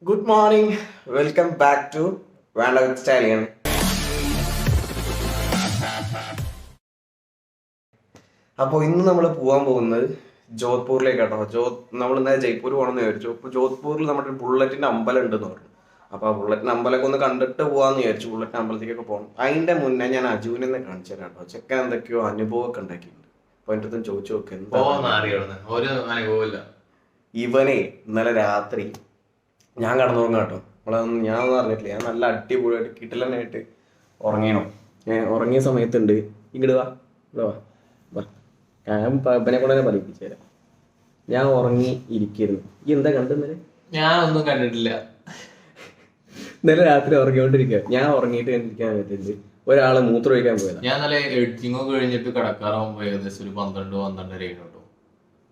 Good morning. Welcome back to Vanda with Stallion. അപ്പോൾ ഇന്ന് നമ്മൾ പോകാൻ പോകുന്നത് ജോധ്പൂരിലേക്കാട്ടോ. നമ്മൾ ഇന്നലെ ജയ്പൂർ പോകണമെന്ന് വിചാരിച്ചു. അപ്പോൾ ജോധ്പൂരിൽ നമ്മുടെ ബുള്ളറ്റിൻ്റെ അമ്പലം ഉണ്ടെന്ന് പറഞ്ഞു. അപ്പോൾ ആ ബുള്ളറ്റിൻ്റെ അമ്പലമൊക്കെ ഒന്ന് കണ്ടിട്ട് പോകാമെന്ന് വിചാരിച്ചു. ബുള്ളറ്റിൻ്റെ അമ്പലത്തേക്കൊക്കെ പോകണം. അതിൻ്റെ മുന്നേ ഞാൻ അജുവിനെ കാണിച്ചു തരാം കേട്ടോ. ചെക്കൻ എന്തൊക്കെയോ അനുഭവമൊക്കെ ഉണ്ടാക്കിയിട്ടുണ്ട്. അപ്പോൾ എൻ്റെ അടുത്തും ചോദിച്ചു നോക്ക് എന്താ. ഇവനെ ഇന്നലെ രാത്രി ഞാൻ കടന്നുറങ്ങാം കേട്ടോ. ഞാനൊന്നും അറിഞ്ഞിട്ടില്ല. ഞാൻ നല്ല അടിപൊളിയായിട്ട് കിട്ടലനായിട്ട് ഉറങ്ങിയണോ. ഉറങ്ങിയ സമയത്തുണ്ട് ഇങ്ങോട്ട് വാ വാ ഞാൻ പപ്പനെ കൂടെ പഠിപ്പിച്ചു തരാം. ഞാൻ ഉറങ്ങി ഇരിക്കുന്നു. ഈ എന്താ കണ്ടെന്നല്ലേ? ഞാനൊന്നും കണ്ടിട്ടില്ല. ഇന്നലെ രാത്രി ഉറങ്ങിക്കൊണ്ടിരിക്കുക. ഞാൻ ഉറങ്ങിയിട്ട് ഇരിക്കാൻ പറ്റുന്നത് ഒരാള് മൂത്രം ഒഴിക്കാൻ പോയത്. ഞാൻ നല്ല എഡിറ്റിംഗ് ഒക്കെ കഴിഞ്ഞിട്ട് കിടക്കാറാകുമ്പോ ഏകദേശം ഒരു 12-12 കഴിഞ്ഞു.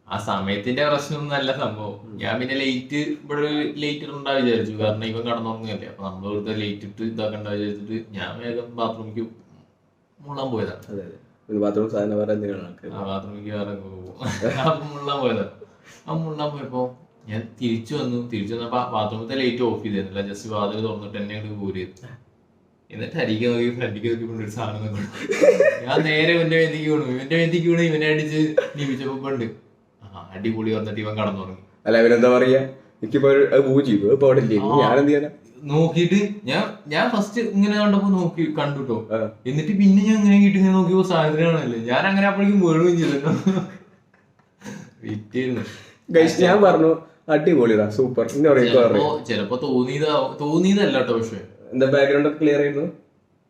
ആ സമയത്തിന്റെ പ്രശ്നമൊന്നും അല്ല സംഭവം. ഞാൻ പിന്നെ ഇവിടെ ലേറ്റ് ഉണ്ടാ വിചാരിച്ചു. കാരണം ഇവൻ കടന്നുറങ്ങല്ലേ. അപ്പൊ നമ്മൾ വെറുതെ ലേറ്റ് ഇട്ട് ഇതാക്കണ്ട വിചാരിച്ചിട്ട് ഞാൻ വേഗം ബാത്റൂമിക്ക് മുള്ളാൻ പോയതാണ്. ബാത്റൂം സാധനം വേറെ എന്തിനാണ് ബാത്റൂമിക്ക് വേറെ അപ്പൊ മുള്ളാൻ പോയതാണ്. ആ മുള്ളാൻ പോയപ്പോ ഞാൻ തിരിച്ചു വന്നപ്പോ ബാത്റൂമത്തെ ലൈറ്റ് ഓഫ് ചെയ്തിരുന്നില്ല. ജസ്റ്റ് വാതിൽ തുറന്നിട്ട് എന്നെ അങ്ങോട്ട് പോരുത്. എന്നിട്ട് അരികെ നോക്കി ഫ്രണ്ടിക്ക് നോക്കി കൊണ്ടൊരു സാധനം നോക്കി ഞാൻ നേരെ ഇവന്റെ വേദിക്ക് വീണു. ഇവനെ അടിച്ച് നിമിച്ചപ്പോ ഉണ്ട് അടിപൊളി വന്നിട്ട് ഇവൻ കടന്നുറങ്ങി. അല്ല അവരെന്താ പറയാ, എനിക്കിപ്പോ ഞാനെന്ത് ചെയ്യാനാ നോക്കിയിട്ട് ഞാൻ ഫസ്റ്റ് ഇങ്ങനെ കണ്ടുട്ടോ. എന്നിട്ട് പിന്നെ ഞാൻ ഇങ്ങനെ ഇങ്ങനെ നോക്കിയപ്പോ സാധനമാണല്ലേ. ഞാൻ അങ്ങനെ അപ്പോഴേക്കും വീഴുകയും ചെയ്തല്ലോ. വിറ്റായിരുന്നു. ഞാൻ പറഞ്ഞു അടിപൊളിയാ സൂപ്പർ. ചിലപ്പോ തോന്നിയതല്ല കേട്ടോ. പക്ഷെ എന്താ ബാക്ക്ഗ്രൗണ്ട് ഒക്കെ ക്ലിയർ ആയിരുന്നു.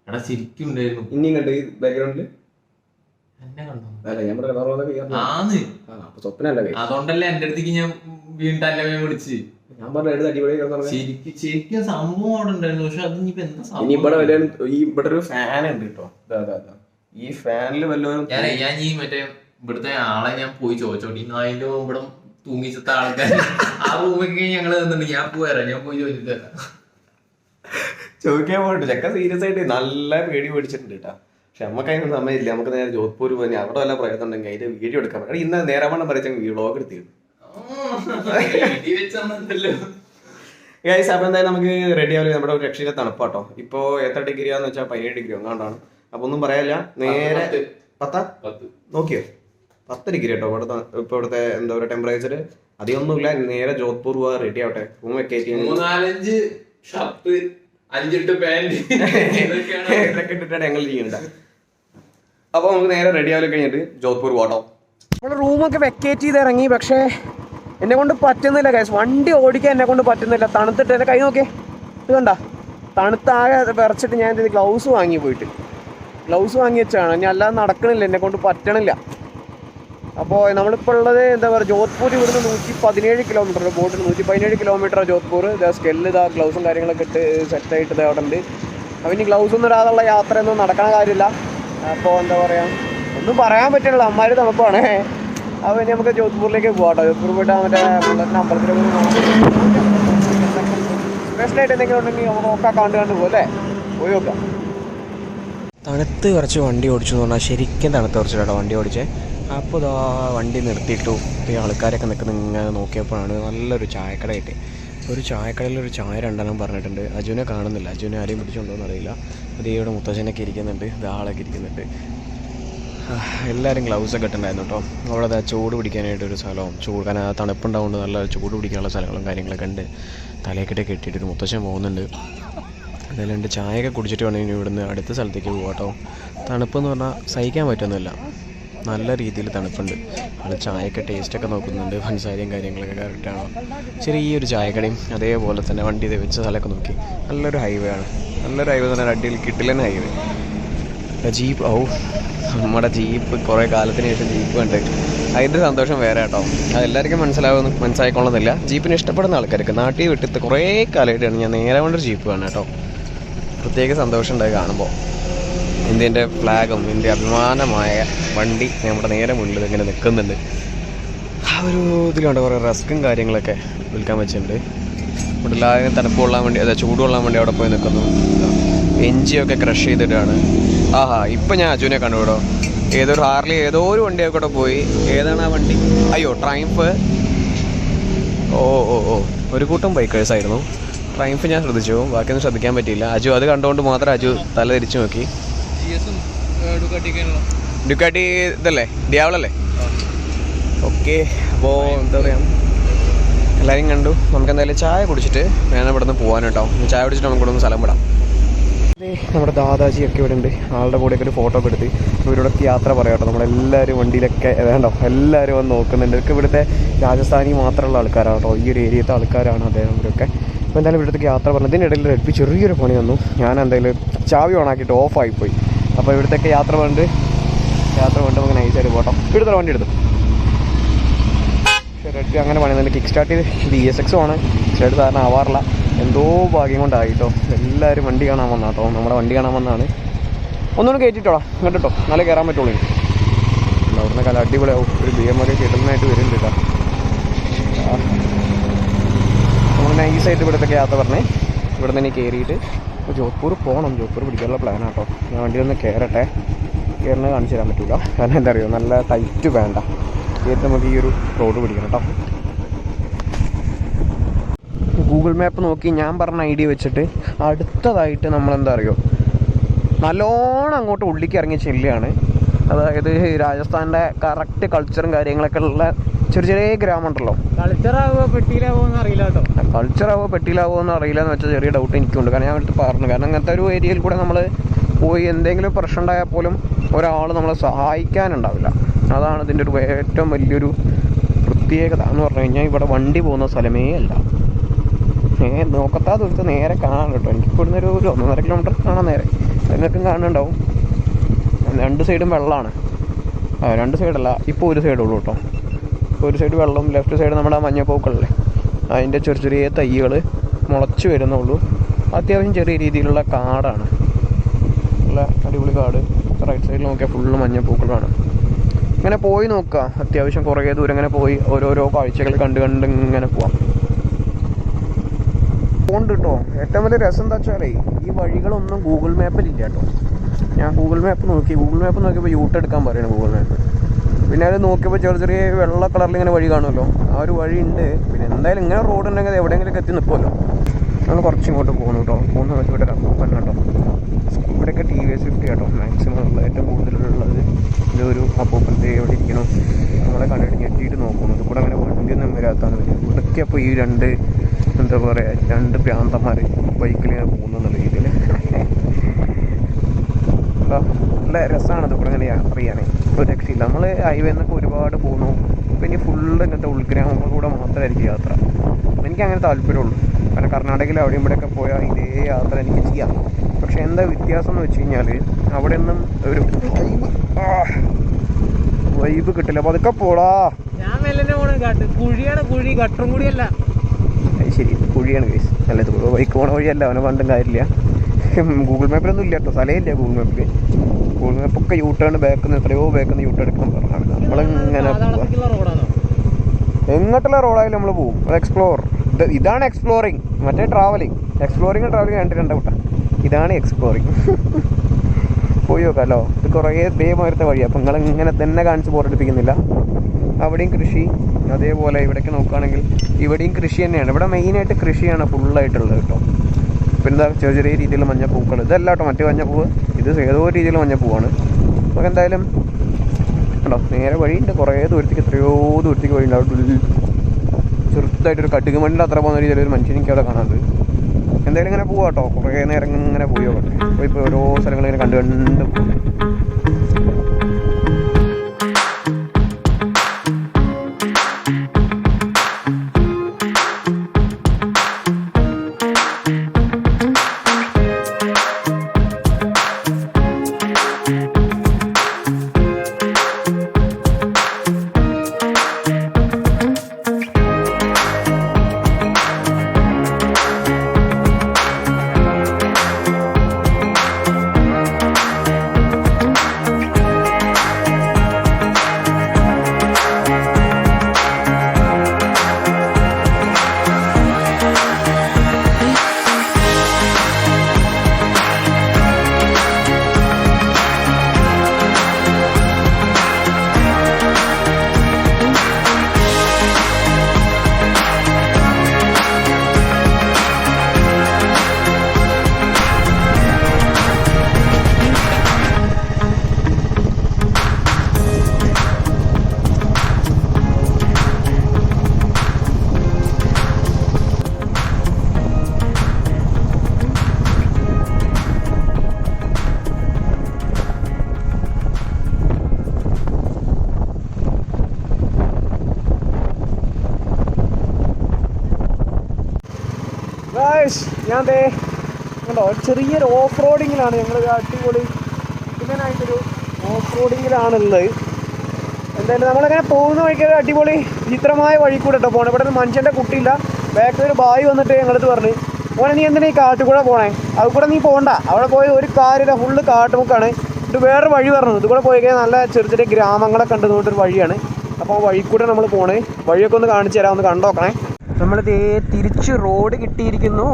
എടാ ശരിക്കും ഉണ്ടായിരുന്നു. ഇനിയും കണ്ടു ഈ ബാക്ക്ഗ്രൗണ്ടില് അതുകൊണ്ടല്ലേ എന്റെ അടുത്തേക്ക് ഞാൻ വീണ്ടും എന്നെ വിളിച്ച് ഞാൻ പറഞ്ഞു അടിപൊളി. ശരിക്കും സംഭവം അവിടെ ഉണ്ടായിരുന്നു. പക്ഷെ അത് ഇനിയിപ്പോ എന്താ ഇവിടെ ഒരു ഫാൻ ഉണ്ട് കേട്ടോ. ഈ ഫാനില് വല്ലവരും ഞാൻ ഈ മറ്റേ ഇവിടുത്തെ ആളെ ഞാൻ പോയി ചോദിച്ചോട്ടെ. ഇന്ന് അതിന്റെ ഇവിടെ തൂങ്ങിച്ചത്ത ആൾക്കാർ ആ റൂമൊക്കെ ഞങ്ങള് തന്നിട്ടുണ്ട്. ഞാൻ പോയി ചോദിച്ചിട്ട് ചോദിക്കാൻ പോയിട്ട് ചെക്ക സീരിയസ് ആയിട്ട് നല്ല പേടി പേടിച്ചിട്ടുണ്ട് കേട്ടാ. പക്ഷെ നമുക്ക് അതിന് സമയമില്ല. നമുക്ക് നേരെ ജോധ്പൂർ പോയി അവിടെ വല്ല പ്രയത്നം ഉണ്ടെങ്കിൽ അതിന്റെ വീഡിയോ എടുക്കാൻ പറ്റും. ഇന്ന് നേരവണ്ണം പറയിച്ച വ്ളോഗ് എടുത്തിരുന്നു. അപ്പൊ എന്തായാലും നമുക്ക് റെഡി ആവില്ല. നമ്മുടെ ഒരു രക്ഷയിലെ തണുപ്പാട്ടോ. ഇപ്പൊ എത്ര ഡിഗ്രിയാന്ന് വെച്ചാൽ 17 ഡിഗ്രി ഒന്നാണ്ടാണ്. അപ്പൊ ഒന്നും പറയാനില്ല. നേരെ 10 നോക്കിയോ 10 ഡിഗ്രി കേട്ടോ ഇവിടുത്തെ. ഇപ്പൊ ഇവിടുത്തെ എന്താ പറയുക ടെമ്പറേച്ചർ അധികമൊന്നുമില്ല. നേരെ ജോധ്പൂർ പോവാ റെഡി ആവട്ടെ. റൂം വെക്കേറ്റ് 3-4 ഷർട്ട് 5 പാന്റ് ഇതൊക്കെ ഇട്ടിട്ടാണ് ഞങ്ങൾ ചെയ്യണ്ട. അപ്പൊ നമുക്ക് നേരെ റെഡി ആവില്ല കഴിഞ്ഞിട്ട് ജോധ്പൂർ പോട്ടോ. നമ്മൾ റൂമൊക്കെ വെക്കേറ്റ് ചെയ്ത് ഇറങ്ങി. പക്ഷേ എന്നെ കൊണ്ട് പറ്റുന്നില്ല ഗൈസ്. വണ്ടി ഓടിക്കാൻ എന്നെ കൊണ്ട് പറ്റുന്നില്ല. തണുത്തിട്ട് എൻ്റെ കൈ നോക്കേ ഇത് കണ്ട തണുത്താകെ വിറച്ചിട്ട് ഞാൻ ഗ്ലൗസ് വാങ്ങി വെച്ചാണ്. ഞാൻ അല്ലാതെ നടക്കണില്ല, എന്നെ കൊണ്ട് പറ്റണില്ല. അപ്പോൾ നമ്മളിപ്പോൾ ഉള്ളത് എന്താ പറയുക ജോധ്പൂർ ഇവിടുന്ന് 117 കിലോമീറ്റർ. ബോട്ടിൽ 117 കിലോമീറ്റർ ജോധ്പൂർ. സ്കെല്ല് ഗ്ലൗസും കാര്യങ്ങളൊക്കെ ഇട്ട് സെറ്റായിട്ട് അവിടെ ഉണ്ട്. അപ്പം ഇനി ഗ്ലൗസ് ഒന്നും ഇടാതുള്ള യാത്രയൊന്നും നടക്കണ കാര്യമില്ല. അപ്പോൾ എന്താ പറയുക ഒന്നും പറയാൻ പറ്റില്ല. അമ്മാര് തണുപ്പാണ്. അപ്പോൾ ഇനി നമുക്ക് ജോധ്പൂരിലേക്ക് പോകാം. ജോധ്പൂർ പോയിട്ട് മറ്റേ ബുള്ളറ്റിൻ്റെ അമ്പലത്തിലേക്ക് സ്പെഷ്യലായിട്ട് എന്തെങ്കിലും ഉണ്ടെങ്കിൽ നമുക്ക് നോക്കാം. കണ്ടു പോലെ പോയി നോക്കാം. തണുത്ത് കുറച്ച് വണ്ടി ഓടിച്ചു എന്ന് പറഞ്ഞാൽ ശരിക്കും തണുത്ത് കുറച്ചിട്ടോ വണ്ടി ഓടിച്ചേ. അപ്പോൾ ഇതാ വണ്ടി നിർത്തിയിട്ടു. ഈ ആൾക്കാരൊക്കെ നിൽക്കുന്ന ഇങ്ങനെ നോക്കിയപ്പോഴാണ് നല്ലൊരു ചായക്കട കിട്ടി. ഒരു ചായക്കടയിൽ ഒരു ചായ 2 പറഞ്ഞിട്ടുണ്ട്. അജുനെ കാണുന്നില്ല. അജുനെ ആരെയും പിടിച്ചുകൊണ്ടോന്ന് അറിയില്ല. അത് ഇവിടെ മുത്തച്ഛനൊക്കെ ഇരിക്കുന്നുണ്ട്. ആളൊക്കെ ഇരിക്കുന്നുണ്ട്. എല്ലാവരും ഗ്ലൗസൊക്കെ ഇട്ടുണ്ടായിരുന്നു കേട്ടോ. അവിടെ ചൂട് പിടിക്കാനായിട്ടൊരു സ്ഥലവും കാരണം തണുപ്പുണ്ടാവുകൊണ്ട് നല്ല ചൂട് പിടിക്കാനുള്ള സ്ഥലങ്ങളും കാര്യങ്ങളൊക്കെ ഉണ്ട്. തലയൊക്കെ കെട്ടിയിട്ടൊരു മുത്തച്ഛൻ പോകുന്നുണ്ട്. എന്തായാലും 2 ചായയൊക്കെ കുടിച്ചിട്ട് വേണമെങ്കിൽ ഇവിടുന്ന് അടുത്ത സ്ഥലത്തേക്ക് പോകാട്ടോ. തണുപ്പെന്ന് പറഞ്ഞാൽ സഹിക്കാൻ പറ്റുന്നില്ല. നല്ല രീതിയിൽ തണുപ്പുണ്ട്. ആൾ ചായയൊക്കെ ടേസ്റ്റൊക്കെ നോക്കുന്നുണ്ട്. പഞ്ചസാരയും കാര്യങ്ങളൊക്കെ കറക്റ്റാണോ. ചെറിയൊരു ചായക്കടയും അതേപോലെ തന്നെ വണ്ടി വെച്ച സ്ഥലമൊക്കെ നോക്കി. നല്ലൊരു ഹൈവേ ആണ്. നല്ലൊരു ഹൈവേ തന്നെ അടിയിൽ കിട്ടില്ലൻ ഹൈവേ. ജീപ്പ് നമ്മുടെ ജീപ്പ് കുറേ കാലത്തിന് ശേഷം ജീപ്പ് ഉണ്ട്. അതിൻ്റെ സന്തോഷം വേറെ കേട്ടോ. അതെല്ലാവർക്കും മനസ്സിലായിക്കൊള്ളുന്നില്ല. ജീപ്പിന് ഇഷ്ടപ്പെടുന്ന ആൾക്കാർക്ക് നാട്ടിൽ വിട്ടിട്ട് കുറേ കാലമായിട്ടാണ് ഞാൻ നേരെ കൊണ്ടൊരു ജീപ്പ് കാണാം കേട്ടോ. പ്രത്യേക സന്തോഷം ഉണ്ടായി കാണുമ്പോൾ. ഇന്ത്യൻ്റെ ഫ്ലാഗും ഇന്ത്യ അഭിമാനമായ വണ്ടി നമ്മുടെ നേരെ മുന്നിൽ ഇങ്ങനെ നിൽക്കുന്നുണ്ട്. ആ ഒരു ഇതിലുണ്ട് കുറേ റസ്കും കാര്യങ്ങളൊക്കെ വിൽക്കാൻ വെച്ചിട്ടുണ്ട്. ഇവിടെ എല്ലാവരും തണുപ്പ് കൊള്ളാൻ വേണ്ടി ചൂട് കൊള്ളാൻ വേണ്ടി അവിടെ പോയി നിൽക്കുന്നു. എഞ്ചിയൊക്കെ ക്രഷ് ചെയ്തിട്ടാണ്. ഇപ്പം ഞാൻ അജുനെ കണ്ടുവിടോ. ഏതൊരു ഹാർലി ഏതോ ഒരു വണ്ടിയൊക്കെ പോയി. ഏതാണ് ആ വണ്ടി? അയ്യോ ട്രയംഫ്. ഓ ഓ ഓ ഒരു കൂട്ടം ബൈക്കേഴ്സായിരുന്നു. ട്രയംഫ് ഞാൻ ശ്രദ്ധിച്ചു, ബാക്കിയൊന്നും ശ്രദ്ധിക്കാൻ പറ്റിയില്ല. അജു അത് കണ്ടുകൊണ്ട് മാത്രം അജു തല തിരിച്ചു നോക്കി. ഡുക്കാട്ടി ഇതല്ലേ, ഡിയാവളല്ലേ? ഓക്കെ, അപ്പോൾ എന്താ പറയുക, എല്ലാവരും കണ്ടു. നമുക്ക് എന്തായാലും ചായ കുടിച്ചിട്ട് വേണം ഇവിടെ നിന്ന് പോകാൻ കേട്ടോ. ചായ കുടിച്ചിട്ട് നമുക്ക് ഇവിടെ നിന്ന് സ്ഥലം വിടാം. നമ്മുടെ ദാദാജിയൊക്കെ ഇവിടെ ഉണ്ട്. ആളുടെ കൂടെയൊക്കെ ഒരു ഫോട്ടോ ഒക്കെ എടുത്ത് ഇവരോടൊക്കെ യാത്ര പറയാം കേട്ടോ. നമ്മളെല്ലാവരും വണ്ടിയിലൊക്കെ വേണ്ടോ, എല്ലാവരും വന്ന് നോക്കുന്നുണ്ട്. ഇവർക്ക് ഇവിടുത്തെ രാജസ്ഥാനി മാത്രമുള്ള ആൾക്കാരാണ് കേട്ടോ, ഈ ഒരു ഏരിയത്തെ ആൾക്കാരാണ് അദ്ദേഹം. ഇവരൊക്കെ അപ്പോൾ എന്തായാലും ഇവിടത്തേക്ക് യാത്ര പറഞ്ഞു. ഇതിനിടയിൽ റെഡ്ബി ചെറിയൊരു പണി വന്നു. ഞാൻ എന്തായാലും ചാവി ഓണാക്കിയിട്ട് ഓഫായിപ്പോയി. അപ്പോൾ ഇവിടത്തേക്ക് യാത്ര പറഞ്ഞിട്ട് നമുക്ക് നൈസായിട്ട് പോട്ടോ. ഇവിടുത്തെ വണ്ടി എടുത്തു. പക്ഷേ റെഡ്ബി അങ്ങനെ പണിയുന്നുണ്ട്. കിക്ക് സ്റ്റാർട്ട് ചെയ്ത് DSX ആണ് സ്റ്റാർട്ട് സാധാരണ ആവാറില്ല. എന്തോ ഭാഗ്യം കൊണ്ടായിട്ടോ. എല്ലാവരും വണ്ടി കാണാൻ വന്നാട്ടോ, നമ്മുടെ വണ്ടി കാണാൻ വന്നാണ്. ഒന്നുകൂടെ കയറ്റിട്ടോളാം കണ്ടിട്ടോ, എന്നാലേ കയറാൻ പറ്റുള്ളൂ. അവിടുന്ന് കല അടിപൊളിയാവും. ഒരു BMW കിടലിനായിട്ട് വരുന്നുണ്ട് കേട്ടോ. നമ്മൾ നൈസായിട്ട് ഇവിടത്തേക്ക് യാത്ര പറഞ്ഞേ. ഇവിടെ നിന്ന് കയറിയിട്ട് ഇപ്പോൾ ജോധ്പൂർ പോകണം. ജോധ്പൂർ പിടിക്കാനുള്ള പ്ലാനാട്ടോ. ഞാൻ വണ്ടിയിലൊന്ന് കയറട്ടെ. കയറുന്നത് കാണിച്ചു തരാൻ പറ്റില്ല. കാരണം എന്താ അറിയുമോ, നല്ല ടൈറ്റ് വേണ്ട. കയറിയിട്ട് നമുക്ക് ഈ ഒരു റോഡ് പിടിക്കണം കേട്ടോ. ഗൂഗിൾ മാപ്പ് നോക്കി ഞാൻ പറഞ്ഞ ഐഡിയ വെച്ചിട്ട് അടുത്തതായിട്ട് നമ്മളെന്താ അറിയുമോ, നല്ലോണം അങ്ങോട്ട് ഉള്ളിലേക്ക് ഇറങ്ങി ചെല്ലുകയാണ്. അതായത് രാജസ്ഥാൻ്റെ കറക്റ്റ് കൾച്ചറും കാര്യങ്ങളൊക്കെ ഉള്ള ചെറിയ ചെറിയ ഗ്രാമം ഉണ്ടല്ലോ. കൾച്ചറാവോ പെട്ടിയിലാവോ എന്ന് അറിയില്ല കേട്ടോ. കൾച്ചറാവോ പെട്ടിയിലാവോ എന്ന് അറിയില്ല എന്ന് വെച്ചാൽ ചെറിയ ഡൗട്ട് എനിക്കുണ്ട്. കാരണം ഞാൻ അടുത്ത് പറഞ്ഞു, കാരണം അങ്ങനത്തെ ഒരു ഏരിയയിൽ കൂടെ നമ്മൾ പോയി എന്തെങ്കിലും പ്രശ്നം ഉണ്ടായാൽ പോലും ഒരാൾ നമ്മളെ സഹായിക്കാനുണ്ടാവില്ല. അതാണ് ഇതിൻ്റെ ഒരു ഏറ്റവും വലിയൊരു പ്രത്യേകത എന്ന് പറഞ്ഞു കഴിഞ്ഞാൽ. ഇവിടെ വണ്ടി പോകുന്ന സ്ഥലമേ അല്ല. നോക്കത്താ ദൂരത്ത് നേരെ കാണാൻ കേട്ടോ. എനിക്ക് ഇവിടുന്ന് ഒരു 1.5 കിലോമീറ്റർ കാണാൻ നേരെ. നിങ്ങൾക്കും കാണുന്നുണ്ടാവും. 2 സൈഡും വെള്ളമാണ്. 2 സൈഡല്ല, ഇപ്പോൾ ഒരു സൈഡുള്ളൂ കേട്ടോ. ഒരു സൈഡ് വെള്ളം, ലെഫ്റ്റ് സൈഡ് നമ്മുടെ മഞ്ഞപ്പൂക്കളല്ലേ, അതിൻ്റെ ചെറിയ ചെറിയ തൈകൾ മുളച്ച് വരുന്നുള്ളൂ. അത്യാവശ്യം ചെറിയ രീതിയിലുള്ള കാടാണ്, നല്ല അടിപൊളി കാട്. റൈറ്റ് സൈഡിൽ നോക്കിയാൽ ഫുള്ള് മഞ്ഞപ്പൂക്കളാണ്. ഇങ്ങനെ പോയി നോക്കുക, അത്യാവശ്യം കുറേ ദൂരം ഇങ്ങനെ പോയി ഓരോരോ കാഴ്ചകൾ കണ്ട് ഇങ്ങനെ പോവാം. പോണ്ട് കേട്ടോ. ഏറ്റവും വലിയ രസം എന്താ വെച്ചാലേ, ഈ വഴികളൊന്നും ഗൂഗിൾ മാപ്പിലില്ല കേട്ടോ. ഞാൻ ഗൂഗിൾ മാപ്പ് നോക്കിയപ്പോൾ യൂട്ട് എടുക്കാൻ പറയണം ഗൂഗിൾ മാപ്പ്. പിന്നെ അത് നോക്കിയപ്പോൾ ചെറിയ ചെറിയ വെള്ള കളറിൽ ഇങ്ങനെ വഴി കാണുമല്ലോ, ആ ഒരു വഴി ഉണ്ട്. പിന്നെ എന്തായാലും ഇങ്ങനെ റോഡ് ഉണ്ടെങ്കിൽ എവിടെയെങ്കിലും എത്തി നിൽക്കുമല്ലോ. നമ്മൾ കുറച്ച് ഇങ്ങോട്ട് പോകുന്നു കേട്ടോ. പോകുന്ന സമയത്ത് ഇവിടെ അപ്പൂപ്പൻ കേട്ടോ. ഇവിടെയൊക്കെ TVS 50 കേട്ടോ മാക്സിമം ഉള്ള ഏറ്റവും കൂടുതലുള്ളത്. ഇതൊരു അപ്പൂപ്പൻ എവിടെ ഇരിക്കണം, നമ്മളെ കണ്ടിട്ട് ഞെട്ടിയിട്ട് നോക്കുന്നു. ഇത് കൂടെ അങ്ങനെ വണ്ടിയൊന്നും വരാത്താന്ന് പറ്റും. ഇവിടേക്ക് അപ്പോൾ ഈ എന്താ പറയുക, 2 പ്രാന്തന്മാർ ബൈക്കിൽ ഇങ്ങനെ പോകുന്നുള്ള രീതിയിൽ നല്ല രസമാണ്. ഇത് കൂടെ ഇങ്ങനെ യാത്ര ചെയ്യാനേ ഒരു രക്ഷയില്ല. നമ്മൾ ഹൈവേ എന്നൊക്കെ ഒരുപാട് പോകുന്നു. ഇപ്പം ഇനി ഫുള്ള് ഇങ്ങനത്തെ ഉൾഗ്രാമങ്ങളിലൂടെ മാത്രമായിരിക്കും യാത്ര. എനിക്ക് അങ്ങനെ താല്പര്യമുള്ളൂ. കാരണം കർണാടകയിൽ അവിടെയും ഇവിടെയൊക്കെ പോയാൽ ഇതേ യാത്ര എനിക്ക് ചെയ്യാം. പക്ഷെ എന്താ വ്യത്യാസം എന്ന് വെച്ച് കഴിഞ്ഞാൽ, അവിടെ ഒന്നും ഒരു വൈബ് കിട്ടില്ല. അപ്പോൾ അതൊക്കെ പോടാ. ഞാൻ മെല്ലെ പോണ കുഴിയാണ്, കുഴി ഗട്ടറും കൂടിയല്ല. അത് ശരി, കുഴിയാണ് കേസ്. നല്ലത് ബൈക്ക് പോണ വഴിയല്ല, അവനെ കണ്ടും കാര്യമില്ല. ഗൂഗിൾ മാപ്പിലൊന്നും ഇല്ല കേട്ടോ, സ്ഥലമില്ല ഗൂഗിൾ മാപ്പിൽ. ഗൂഗിൾ മാപ്പൊക്കെ യൂട്ടേൺ എത്രയോ ബാക്കിൽ നിന്ന് യൂട്ടേൺ എടുക്കാൻ പറഞ്ഞാണ്. നമ്മളിങ്ങനെ എങ്ങോട്ടുള്ള റോഡായാലും നമ്മൾ പോകും. അത് എക്സ്പ്ലോർ. ഇതാണ് എക്സ്പ്ലോറിങ്. മറ്റേ ട്രാവലിങ് രണ്ട് കൂട്ടം. ഇതാണ് എക്സ്പ്ലോറിങ്. പോയി നോക്കാമല്ലോ. ഇത് കുറേ ഇതേമാരത്തെ വഴിയാണ്. അപ്പം നിങ്ങളിങ്ങനെ തന്നെ കാണിച്ച് ബോറടിപ്പിക്കുന്നില്ല. അവിടെയും കൃഷി, അതേപോലെ ഇവിടേക്ക് നോക്കുകയാണെങ്കിൽ ഇവിടെയും കൃഷി തന്നെയാണ്. ഇവിടെ മെയിനായിട്ട് കൃഷിയാണ് ഫുള്ളായിട്ടുള്ളത് കേട്ടോ. പിന്നെ എന്താ ചെറിയ ചെറിയ രീതിയിലുള്ള മഞ്ഞപ്പൂക്കൾ. ഇതല്ല കേട്ടോ മറ്റേ മഞ്ഞപ്പൂവ്, ഇത് ഏതോ രീതിയിലുള്ള മഞ്ഞപ്പൂവാണ്. നമുക്ക് എന്തായാലും കേട്ടോ നേരെ വഴിയുണ്ട്. കുറേ ദൂരത്തേക്ക്, എത്രയോ ദൂരത്തേക്ക് വഴിയുണ്ട്. അവിടെ ചെറുതായിട്ടൊരു കടുക് മണ്ണിൻ്റെ അത്ര പോകുന്ന രീതിയിൽ ഒരു മനുഷ്യനെനിക്ക് അവിടെ കാണാറുണ്ട്. എന്തായാലും ഇങ്ങനെ പോവാം കേട്ടോ. കുറേ നേരം ഇങ്ങനെ പോയി നോക്കട്ടെ. അപ്പോൾ ഇപ്പോൾ ഓരോ സ്ഥലങ്ങളിങ്ങനെ കണ്ട് പോകും. ഞാൻ ദേ കണ്ടോ ഒരു ചെറിയൊരു ഓഫ് റോഡിങ്ങിലാണ് ഞങ്ങൾ അടിപൊളി ഇതിനായിട്ടൊരു ഓഫ് റോഡിങ്ങിലാണുള്ളത്. എന്തായാലും നമ്മളങ്ങനെ പോകുന്ന വഴിക്ക് അടിപൊളി വിചിത്രമായ വഴി കൂടെ കേട്ടോ പോകണം. ഇവിടെ നിന്ന് മനുഷ്യൻ്റെ കുട്ടിയില്ല. ബാക്കിൽ ഒരു ബായി വന്നിട്ട് ഞങ്ങളടുത്ത് പറഞ്ഞ് മോനെ നീ എന്തിനാ ഈ കാട്ടുകൂടെ പോണേ, അത് കൂടെ നീ പോകണ്ട, അവിടെ പോയി ഒരു കാര്യമില്ല, ഫുള്ള് കാട്ടുമുക്കാണ്. ഇത് വേറൊരു വഴി പറഞ്ഞു, ഇതുകൂടെ പോയി കഴിഞ്ഞാൽ നല്ല ചെറിയ ചെറിയ ഗ്രാമങ്ങളൊക്കെ ഉണ്ട് നോട്ടൊരു വഴിയാണ്. അപ്പോൾ വഴി കൂടെ നമ്മൾ പോണേ, വഴിയൊക്കെ ഒന്ന് കാണിച്ചു തരാം, ഒന്ന് കണ്ടോക്കണേ. നമ്മൾ തിരിച്ച് റോഡ് കിട്ടിയിരിക്കുന്നു.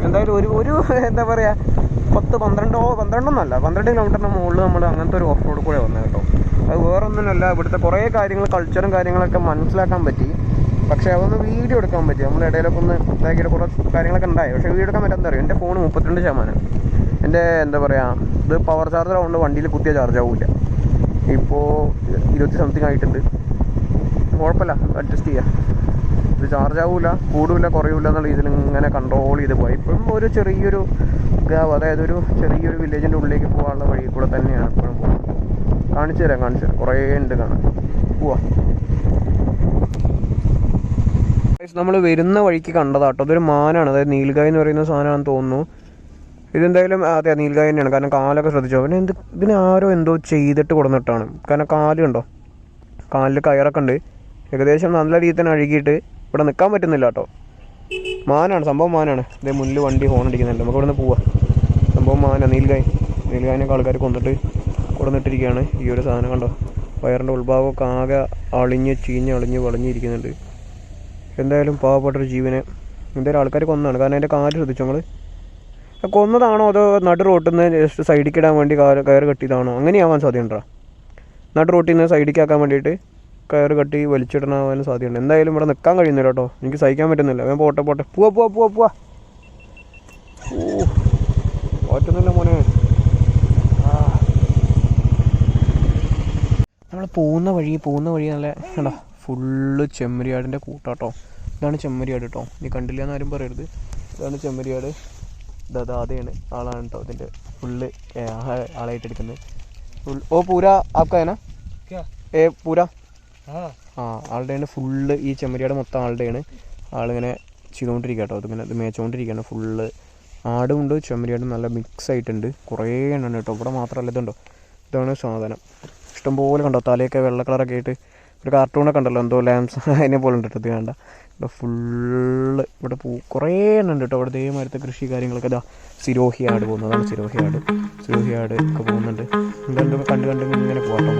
എന്തായാലും ഒരു എന്താ പറയുക 12 കിലോമീറ്ററിന് മുകളിൽ നമ്മൾ അങ്ങനത്തെ ഒരു ഓഫ് റോഡ് കൂടെ വന്നത് കേട്ടോ. അത് വേറൊന്നിനല്ല, ഇവിടുത്തെ കുറേ കാര്യങ്ങൾ കൾച്ചറും കാര്യങ്ങളൊക്കെ മനസ്സിലാക്കാൻ പറ്റി. പക്ഷേ അതൊന്ന് വീഡിയോ എടുക്കാൻ പറ്റി. നമ്മൾ ഇടയിലൊക്കെ ഒന്ന് ഇതാക്കിയിട്ട് കുറേ കാര്യങ്ങളൊക്കെ ഉണ്ടായി. പക്ഷേ വീഡിയോ എടുക്കാൻ പറ്റാൻ അറിയാം. എൻ്റെ ഫോൺ 32%. എൻ്റെ എന്താ പറയുക, ഇത് പവർ ചാർജർ ആവുകൊണ്ട് വണ്ടിയിൽ കുത്തിയ ചാർജ് ആവില്ല. ഇപ്പോൾ 20 സംതിങ് ആയിട്ടുണ്ട്. കുഴപ്പമില്ല, അഡ്ജസ്റ്റ് ചെയ്യാം. ഇത് ചാർജ് ആവില്ല, കൂടില്ല കുറയില്ല എന്നുള്ള ഇതിൽ ഇങ്ങനെ കൺട്രോൾ ചെയ്ത് പോയി. ഇപ്പം ഒരു ചെറിയൊരു അതായത് ഒരു ചെറിയൊരു വില്ലേജിൻ്റെ ഉള്ളിലേക്ക് പോകാനുള്ള വഴി കൂടെ തന്നെയാണ് ഇപ്പോഴും പോകുന്നത്. കാണിച്ചു തരാം. കുറേ ഉണ്ട് കാണാൻ. പോവാം. നമ്മൾ വരുന്ന വഴിക്ക് കണ്ടതാട്ടോ, അതൊരു മാനാണ്. അതായത് നീൽഗായ് എന്ന് പറയുന്ന സാധനമാണെന്ന് തോന്നുന്നു. ഇതെന്തായാലും അതെ നീൽഗായ് തന്നെയാണ്. കാരണം കാലൊക്കെ ശ്രദ്ധിച്ചോ. പിന്നെ ഇതിന് ആരോ എന്തോ ചെയ്തിട്ട് കൊടുന്നിട്ടാണ്. കാരണം കാല് കണ്ടോ, കാലിൽ കയറൊക്കെ ഉണ്ട്. ഏകദേശം നല്ല രീതിയിൽ തന്നെ അഴുകിയിട്ട് ഇവിടെ നിൽക്കാൻ പറ്റുന്നില്ല കേട്ടോ. മാനാണ്, സംഭവം മാനാണ്. ഇതേ മുന്നിൽ വണ്ടി ഹോൺ അടിക്കുന്നുണ്ട്. നമുക്ക് ഇവിടെ നിന്ന് പോവാം. സംഭവം നീൽഗായിനൊക്കെ ആൾക്കാർ കൊടുന്നിട്ടിരിക്കുകയാണ്. ഈ ഒരു സാധനം കണ്ടോ, വയറിൻ്റെ ഉൾഭാഗമൊക്കെ ആകെ അളിഞ്ഞ് വളഞ്ഞിരിക്കുന്നുണ്ട്. എന്തായാലും പാവപ്പെട്ടൊരു ജീവനെ എന്തായാലും ആൾക്കാർ കൊന്നാണ്. കാരണം അതിൻ്റെ കാല് ശ്രദ്ധിച്ചു. നമ്മൾ കൊന്നതാണോ അതോ നടു റോട്ടിൽ നിന്ന് ജസ്റ്റ് സൈഡിലേക്ക് ഇടാൻ വേണ്ടി കയറ് കെട്ടിയതാണോ? അങ്ങനെയാവാൻ സാധ്യതയുണ്ടോ? നടു റോട്ടിൽ നിന്ന് സൈഡിലേക്ക് ആക്കാൻ വേണ്ടിയിട്ട് കയറ് കെട്ടി വലിച്ചിടണാവാനും സാധ്യതയുണ്ട്. എന്തായാലും ഇവിടെ നിൽക്കാൻ കഴിയുന്നില്ല കേട്ടോ, എനിക്ക് സഹിക്കാൻ പറ്റുന്നില്ല. ഞാൻ പോട്ടെ പോവാ. ഓ പറ്റുന്നില്ല മോനെ. നമ്മൾ പോകുന്ന വഴി നല്ല കണ്ടോ, ഫുള്ള് ചെമ്മരിയാടിൻ്റെ കൂട്ടാട്ടോ. ഇതാണ് ചെമ്മരിയാട് കേട്ടോ. നീ കണ്ടില്ല എന്നാരും പറയരുത്. ഇതാണ് ചെമ്മരിയാട്. ദാദയാണ് ആളാണ് കേട്ടോ ഇതിൻ്റെ ഫുള്ള് ആളായിട്ട് എടുക്കുന്നത്. ഓ പൂരാ ആക്കാനാ പൂരാ ആളുടെയാണ് ഫുള്ള്. ഈ ചെമ്മരിയാട് മൊത്തം ആളുടെയാണ്. ആളിങ്ങനെ ചെയ്തുകൊണ്ടിരിക്കുക കേട്ടോ. ഇത് മേച്ചുകൊണ്ടിരിക്കുകയാണ് ഫുള്ള്. ആടുമുണ്ട് ചെമ്മരിയാടും നല്ല മിക്സ് ആയിട്ടുണ്ട്. കുറേ എണ്ണം കേട്ടോ. ഇവിടെ മാത്രമല്ല, ഇതുണ്ടോ, ഇതാണ് സാധനം. ഇഷ്ടംപോലെ കണ്ടോ, തലയൊക്കെ വെള്ള കളറൊക്കെ ആയിട്ട്. ഒരു കാർട്ടൂണൊക്കെ ഉണ്ടല്ലോ, എന്തോ ലാംസ് അതിനെ പോലെ ഉണ്ട് കേട്ടോ. ഇത് വേണ്ട, ഇവിടെ ഫുള്ള് ഇവിടെ കുറേ എണ്ണം ഉണ്ട് കേട്ടോ. ഇവിടെ ഇതേമാതിരത്തെ കൃഷി കാര്യങ്ങളൊക്കെ ഇതാ സിരോഹി ആട് പോകുന്നതാണ്. സിരോഹി ആട് ഒക്കെ പോകുന്നുണ്ട്. എന്തെങ്കിലും കണ്ട് ഇങ്ങനെ പോകട്ടോ.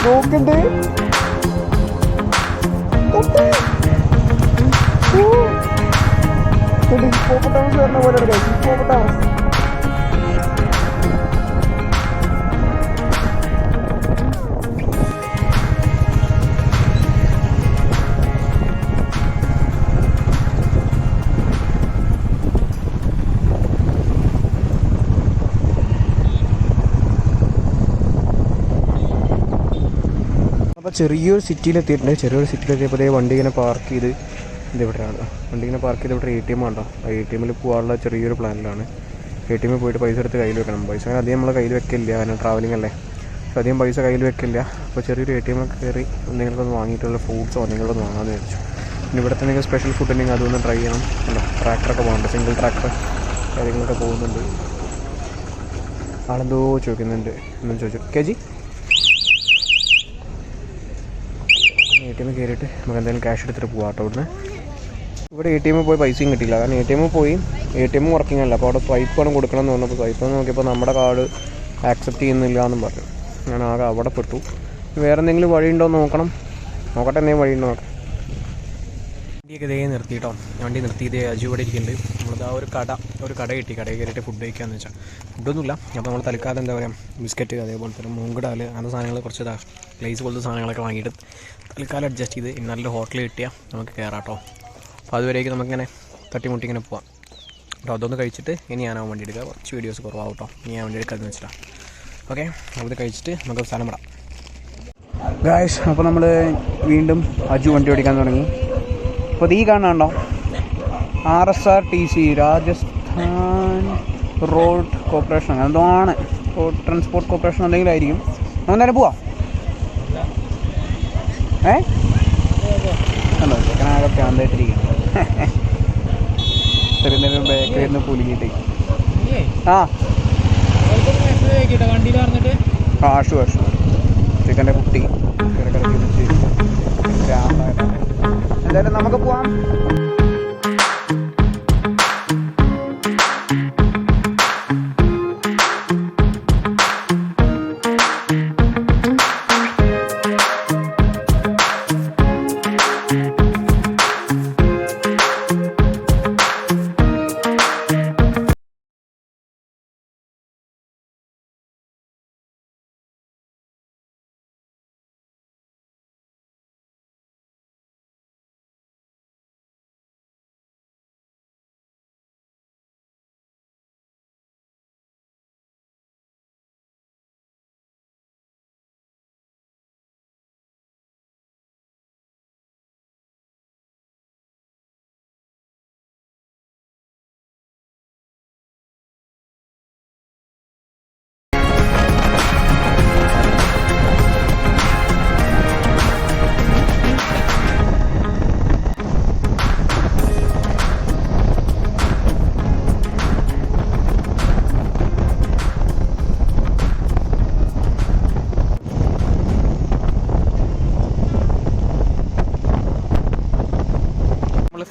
നോക്കണ്ട് ഹിപ്പോപ്പൊട്ടാമസ് വരുന്ന പോലെ ഹിപ്പോപ്പൊട്ടാമസ്. അപ്പോൾ ചെറിയൊരു സിറ്റിയിലെത്തിയപ്പോൾ വണ്ടി ഇങ്ങനെ പാർക്ക് ചെയ്ത് ഇതിവിടെയാണ്. വണ്ടി ഇങ്ങനെ പാർക്ക് ചെയ്ത് ഇവിടെ ATM ഉണ്ടോ. ആ ATMൽ പോകാനുള്ള ചെറിയൊരു പ്ലാനിലാണ്. ATM പോയിട്ട് പൈസ എടുത്ത് കയ്യിൽ വെക്കണം. പൈസ അങ്ങനെ അധികം നമ്മൾ കയ്യിൽ വെക്കില്ല, കാരണം ട്രാവലിംഗ് അല്ലേ. അപ്പോൾ അധികം പൈസ കയ്യിൽ വെക്കില്ല. അപ്പോൾ ചെറിയൊരു ATM കയറി എന്തെങ്കിലുമൊക്കെ വാങ്ങിയിട്ടുള്ള ഫ്രൂട്ട്സോ എന്തെങ്കിലും വാങ്ങാമെന്ന് വിചാരിച്ചു. പിന്നെ ഇവിടുത്തെ എന്തെങ്കിലും സ്പെഷ്യൽ ഫുഡ് ഉണ്ടെങ്കിൽ അതൊന്ന് ട്രൈ ചെയ്യണം. അല്ല ട്രാക്ടറൊക്കെ പോകുന്നുണ്ട്, സിംഗിൾ ട്രാക്ടർ കാര്യങ്ങളൊക്കെ പോകുന്നുണ്ട്. ആളെന്തോ ചോദിക്കുന്നുണ്ട്, എന്നും ചോദിച്ചു KG ATM കയറിയിട്ട് നമുക്ക് എന്തായാലും ക്യാഷ് എടുത്തിട്ട് പോകാം കേട്ടോ ഇവിടുന്ന്. ഇവിടെ ATM പോയി പൈസയും കിട്ടിയില്ല. കാരണം ATM വർക്കിംഗ് അല്ല. അപ്പോൾ അവിടെ സ്വൈപ്പാണ് കൊടുക്കണം എന്ന് പറഞ്ഞപ്പോൾ സ്വൈപ്പ് നോക്കിയപ്പോൾ നമ്മുടെ കാർഡ് ആക്സെപ്റ്റ് ചെയ്യുന്നില്ല എന്നും പറഞ്ഞു. ഞാൻ ആകെ അവിടെ പെട്ടു. വേറെ എന്തെങ്കിലും വഴിയുണ്ടോ എന്ന് നോക്കട്ടെ എന്തെങ്കിലും വഴിയുണ്ടോ നോക്കാം. വണ്ടിയൊക്കെ ഇതേ നിർത്തിയിട്ടോ. വണ്ടി നിർത്തിയത് അജു ഇവിടെ ഇരിക്കുന്നുണ്ട്. നമ്മളിത് ഒരു കട കിട്ടി. കടയിൽ കയറിയിട്ട് ഫുഡ് കഴിക്കാമെന്ന് വെച്ചാൽ ഫുഡൊന്നുമില്ല. അപ്പോൾ നമ്മൾ തൽക്കാലം എന്താ പറയുക ബിസ്ക്കറ്റ് അതേപോലെ തന്നെ മൂങ്കടാൽ അങ്ങനത്തെ സാധനങ്ങൾ കുറച്ച് പ്ലേസ് പോലത്തെ സാധനങ്ങളൊക്കെ വാങ്ങിയിട്ട് തൽക്കാലം അഡ്ജസ്റ്റ് ചെയ്ത് നല്ലൊരു ഹോട്ടൽ കിട്ടിയാൽ നമുക്ക് കയറാം കേട്ടോ. അപ്പോൾ അതുവരേക്കും നമുക്കിങ്ങനെ തട്ടിമുട്ടി ഇങ്ങനെ പോവാം കേട്ടോ. അതൊന്ന് കഴിച്ചിട്ട് ഇനി ഞാനാവും വണ്ടി എടുക്കുക. കുറച്ച് വീഡിയോസ് കുറവാകും കേട്ടോ. ഇനി ഞാൻ വണ്ടി എടുക്കാമെന്ന് വെച്ചിട്ടാണ്. ഓക്കെ, അത് കഴിച്ചിട്ട് നമുക്ക് സ്ഥലം വിടാം ഗായ്സ്. അപ്പോൾ നമ്മൾ വീണ്ടും അജു വണ്ടി ഓടിക്കാൻ തുടങ്ങി. അപ്പോൾ ഈ കാണാണ്ടോ RSRTC രാജസ്ഥാൻ റോഡ് കോർപ്പറേഷൻ അങ്ങനെ എന്തോ ആണ്. റോഡ് ട്രാൻസ്പോർട്ട് കോർപ്പറേഷൻ എന്തെങ്കിലും ആയിരിക്കും. നമുക്ക് നേരെ പോവാം. കണ്ടോ ചെക്കനാകെ പ്രാന്തായിട്ടിരിക്കും. ചെറിയ ബേക്കറിയിൽ നിന്ന് പുലിങ്ങിട്ട് ആഷു ചിക്കൻ്റെ കുട്ടി എന്തായാലും നമുക്ക് പോവാം.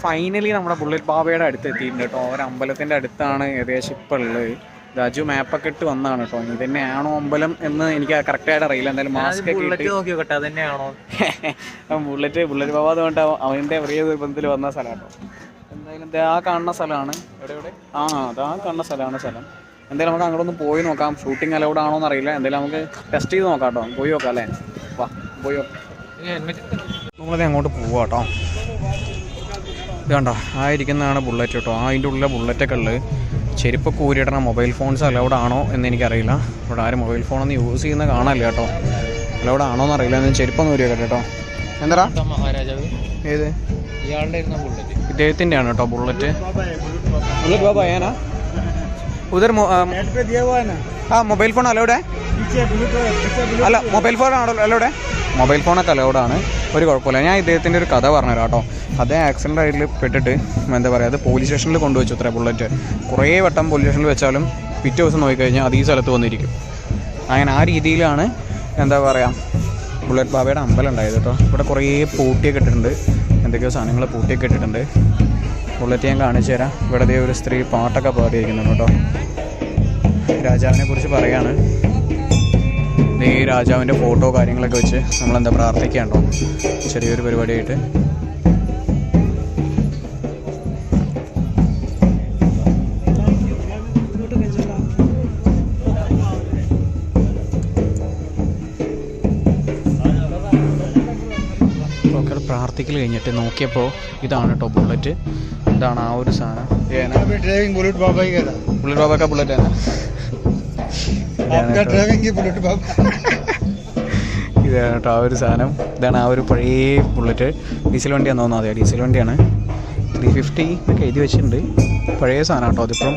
ഫൈനലി നമ്മുടെ ബുള്ളറ്റ് ബാബയുടെ അടുത്ത് എത്തിയിട്ടുണ്ട് കേട്ടോ. ഒരു അമ്പലത്തിൻ്റെ അടുത്താണ് ഏകദേശം ഇപ്പോൾ ഉള്ളത്. രാജു മാപ്പൊക്കെ ഇട്ട് വന്നതാണ് കേട്ടോ. ഇത് തന്നെയാണോ അമ്പലം എന്ന് എനിക്ക് കറക്റ്റായിട്ട് അറിയില്ല. എന്തായാലും മാസ്ക് ഒക്കെ നോക്കിയോട്ടെ തന്നെയാണോ ബുള്ളറ്റ് ബാബ അതുകൊണ്ട് അവൻ്റെ പ്രിയ ബന്ധത്തിൽ വന്ന സ്ഥലം കേട്ടോ. എന്തായാലും ആ കാണുന്ന സ്ഥലമാണ്. അതാ കാണുന്ന സ്ഥലമാണ് സ്ഥലം. എന്തായാലും നമുക്ക് അങ്ങോട്ട് ഒന്ന് പോയി നോക്കാം. ഷൂട്ടിംഗ് അലൗഡ് ആണോ എന്ന് അറിയില്ല. എന്തായാലും നമുക്ക് ടെസ്റ്റ് ചെയ്ത് നോക്കാം കേട്ടോ. പോയി നോക്കാം അല്ലേ? വാ പോയി നോക്കാം. നമ്മളത് അങ്ങോട്ട് പോവാം കേട്ടോ. ഇത് കണ്ടോ ഇരിക്കുന്നതാണ് ബുള്ളറ്റ് കേട്ടോ. അതിൻ്റെ ഉള്ളിലെ ബുള്ളറ്റൊക്കെ ഉള്ളത് ചെരുപ്പൊക്കെ ഊരിയിടണം. മൊബൈൽ ഫോൺസ് അലൗഡ് ആണോ എന്ന് എനിക്കറിയില്ല. ഇവിടെ ആരും മൊബൈൽ ഫോണൊന്നും യൂസ് ചെയ്യുന്ന കാണാനില്ല കേട്ടോ. അലൗഡ് ആണോ എന്ന് അറിയില്ല. ഞാൻ ചെരുപ്പൊന്നും ഊരിയൊക്കെ കേട്ടോ. എന്താ മഹാരാജാവ് ഏത് ഇദ്ദേഹത്തിൻ്റെ ആണ് കേട്ടോ ബുള്ളറ്റ് ബാബ ഏനാ ഉദർ മൊബൈൽ ഫോൺ അലൗഡ് അല്ല മൊബൈൽ ഫോൺ ആണോ അലൗഡ്? മൊബൈൽ ഫോണൊക്കെ അലൗഡാണ്. ഒരു കുഴപ്പമില്ല. ഞാൻ ഇദ്ദേഹത്തിൻ്റെ ഒരു കഥ പറഞ്ഞുതരാം കേട്ടോ. അതേ ആക്സിഡൻ്റ് ആയിട്ട് പെട്ടിട്ട് എന്താ പറയുക അത് പോലീസ് സ്റ്റേഷനിൽ കൊണ്ടുവച്ചു അത്ര ബുള്ളറ്റ്. കുറേ വട്ടം പോലീസ് സ്റ്റേഷനിൽ വെച്ചാലും പിറ്റേ ദിവസം നോക്കിക്കഴിഞ്ഞാൽ അത് ഈ സ്ഥലത്ത് വന്നിരിക്കും. അങ്ങനെ ആ രീതിയിലാണ് എന്താ പറയുക ബുള്ളറ്റ് ബാബയുടെ അമ്പലം ഉണ്ടായത് കേട്ടോ. ഇവിടെ കുറേ പൂട്ടിയൊക്കെ ഇട്ടിട്ടുണ്ട്. എന്തൊക്കെയോ സാധനങ്ങൾ പൂട്ടിയൊക്കെ ഇട്ടിട്ടുണ്ട്. ബുള്ളറ്റ് ഞാൻ കാണിച്ചു തരാം. ഇവിടെ ഒരു സ്ത്രീ പാട്ടൊക്കെ പാടിയിരിക്കുന്നുണ്ട് കേട്ടോ. രാജാവിനെ കുറിച്ച് പറയാണ്. ഈ രാജാവിൻ്റെ ഫോട്ടോ കാര്യങ്ങളൊക്കെ വെച്ച് നമ്മളെന്താ പ്രാർത്ഥിക്കാണ്ടോ ചെറിയൊരു പരിപാടിയായിട്ട്. പ്രാർത്ഥിക്കൽ കഴിഞ്ഞിട്ട് നോക്കിയപ്പോൾ ഇതാണ് കേട്ടോ ബുള്ളറ്റ്. ഇതാണ് ആ ഒരു സാധനം. ബുള്ളറ്റ് ബാബാക്ക ബുള്ളറ്റ് ആണ്. ഇതാണ് കേട്ടോ ആ ഒരു സാധനം. ഇതാണ് ആ ഒരു പഴയ ബുള്ളറ്റ്. ഡീസൽ വണ്ടിയാണെന്ന് തോന്നുന്നു. അതെ ഡീസൽ വണ്ടിയാണ്. 350 ഒക്കെ എഴുതി വെച്ചിട്ടുണ്ട്. പഴയ സാധനം കേട്ടോ. അതിപ്പം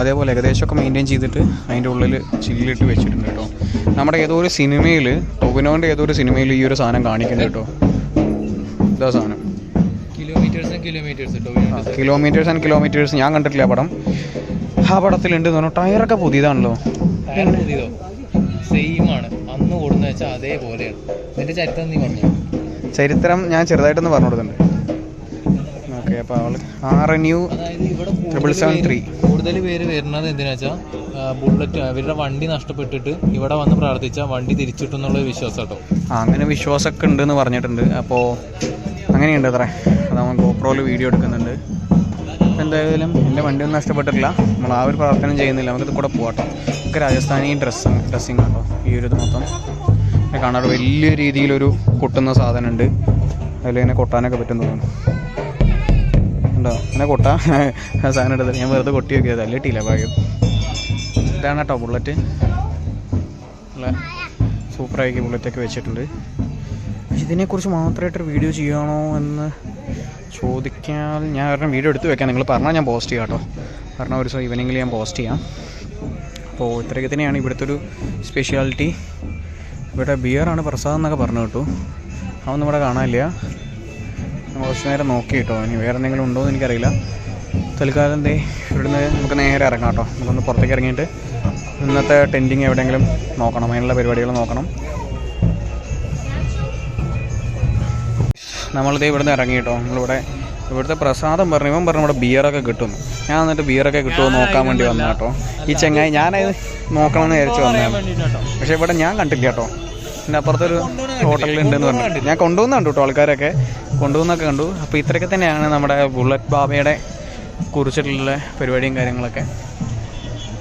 അതേപോലെ ഏകദേശമൊക്കെ മെയിൻറ്റെയിൻ ചെയ്തിട്ട് അതിൻ്റെ ഉള്ളിൽ ചില്ലിട്ട് വെച്ചിട്ടുണ്ട് കേട്ടോ. നമ്മുടെ ഏതോ ഒരു സിനിമയിൽ ടൊവിനോൻ്റെ ഏതോ ഒരു സിനിമയിൽ ഈ ഒരു സാധനം കാണിക്കുന്നുണ്ട് കേട്ടോ. ഇതാ സാധനം. കിലോമീറ്റേഴ്സ് ആൻഡ് കിലോമീറ്റേഴ്സ് ഞാൻ കണ്ടിട്ടില്ല പടം. ആ പടത്തിലുണ്ട് തോന്നുന്നു. ടയറൊക്കെ പുതിയതാണല്ലോ. സെയിം ആണ് അന്ന് കൊടുന്ന വെച്ചാൽ അതേപോലെയാണ്. ഇതിന്റെ ചരിത്രം നീ പറഞ്ഞു. ചരിത്രം ഞാൻ ചെറുതായിട്ടൊന്ന് പറഞ്ഞു കൊടുക്കുന്നുണ്ട്. ഓക്കെ, അപ്പോൾ RNU 773 കൂടുതൽ പേര് വരുന്നത് എന്തിനാ വെച്ചാൽ ബുള്ളറ്റ് അവരുടെ വണ്ടി നഷ്ടപ്പെട്ടിട്ട് ഇവിടെ വന്ന് പ്രാർത്ഥിച്ചാൽ വണ്ടി തിരിച്ചിട്ടെന്നുള്ള വിശ്വാസം കേട്ടോ. അങ്ങനെ വിശ്വാസമൊക്കെ ഉണ്ടെന്ന് പറഞ്ഞിട്ടുണ്ട്. അപ്പോൾ അങ്ങനെയുണ്ട് അത്രേ. അത് നമ്മൾ GoProയിൽ വീഡിയോ എടുക്കുന്നുണ്ട്. എന്തായാലും എൻ്റെ വണ്ടിയൊന്നും നഷ്ടപ്പെട്ടിട്ടില്ല. നമ്മൾ ആ ഒരു പ്രവർത്തനം ചെയ്യുന്നില്ല. നമുക്കിത് കൂടെ പോകട്ടോ. നമുക്ക് രാജസ്ഥാനി ഡ്രസ്സിങ് കേട്ടോ. ഈ ഒരു ഇത് മൊത്തം കാണാറ് വലിയ രീതിയിലൊരു കൊട്ടുന്ന സാധനം ഉണ്ട്. അതിലിങ്ങനെ കൊട്ടാനൊക്കെ പറ്റും തോന്നുന്നു. ഉണ്ടോ അങ്ങനെ കൊട്ടാ സാധനം എടുത്തത് ഞാൻ വെറുതെ കൊട്ടി നോക്കിയത് അല്ലിട്ടില്ല ഭാഗ്യം. ഇതാണ് കേട്ടോ ബുള്ളറ്റ്. നല്ല സൂപ്പറാക്കി ബുള്ളറ്റൊക്കെ വെച്ചിട്ടുണ്ട്. ഇതിനെക്കുറിച്ച് മാത്രമായിട്ടൊരു വീഡിയോ ചെയ്യണോ എന്ന് ചോദിക്കാൻ ഞാൻ കാരണം വീഡിയോ എടുത്ത് വെക്കാം. നിങ്ങൾ പറഞ്ഞാൽ ഞാൻ പോസ്റ്റ് ചെയ്യാം കേട്ടോ. കാരണം ഒരു ദിവസം ഈവനിങ്ങിൽ ഞാൻ പോസ്റ്റ് ചെയ്യാം. അപ്പോൾ ഇത്രയൊക്കെ തന്നെയാണ് ഇവിടുത്തെ ഒരു സ്പെഷ്യാലിറ്റി. ഇവിടെ ബിയറാണ് പ്രസാദം എന്നൊക്കെ പറഞ്ഞു കേട്ടു. അതൊന്നും ഇവിടെ കാണാനില്ല. കുറച്ച് നേരം നോക്കി കേട്ടോ. ഇനി വേറെ എന്തെങ്കിലും ഉണ്ടോ എന്ന് എനിക്കറിയില്ല. തൽക്കാലം ഇവിടുന്ന് നമുക്ക് നേരെ ഇറങ്ങാം കേട്ടോ. നമുക്കൊന്ന് പുറത്തേക്ക് ഇറങ്ങിയിട്ട് ഇന്നത്തെ ടെൻറ്റിങ് എവിടെയെങ്കിലും നോക്കണം. അതിനുള്ള പരിപാടികൾ നോക്കണം. നമ്മളിത് ഇവിടുന്ന് ഇറങ്ങി കേട്ടോ. ഇവിടുത്തെ പ്രസാദം പറഞ്ഞു ഇവിടെ ബിയറൊക്കെ കിട്ടും. ഞാൻ എന്നിട്ട് ബിയറൊക്കെ കിട്ടുമോ നോക്കാൻ വേണ്ടി വന്നു കേട്ടോ. ഈ ചെങ്ങായി ഞാനത് നോക്കണമെന്ന് വിചാരിച്ച് വന്നതാണ്. പക്ഷേ ഇവിടെ ഞാൻ കണ്ടില്ല കേട്ടോ. എൻ്റെ അപ്പുറത്തൊരു ഹോട്ടലിലുണ്ടെന്ന് പറഞ്ഞു. ഞാൻ കൊണ്ടുവന്നുണ്ട് കേട്ടോ. ആൾക്കാരൊക്കെ കൊണ്ടുവന്നൊക്കെ കണ്ടു. അപ്പോൾ ഇത്രയൊക്കെ തന്നെയാണ് നമ്മുടെ ബുള്ളറ്റ് ബാബയുടെ കുറിച്ചിട്ടുള്ള പരിപാടിയും കാര്യങ്ങളൊക്കെ.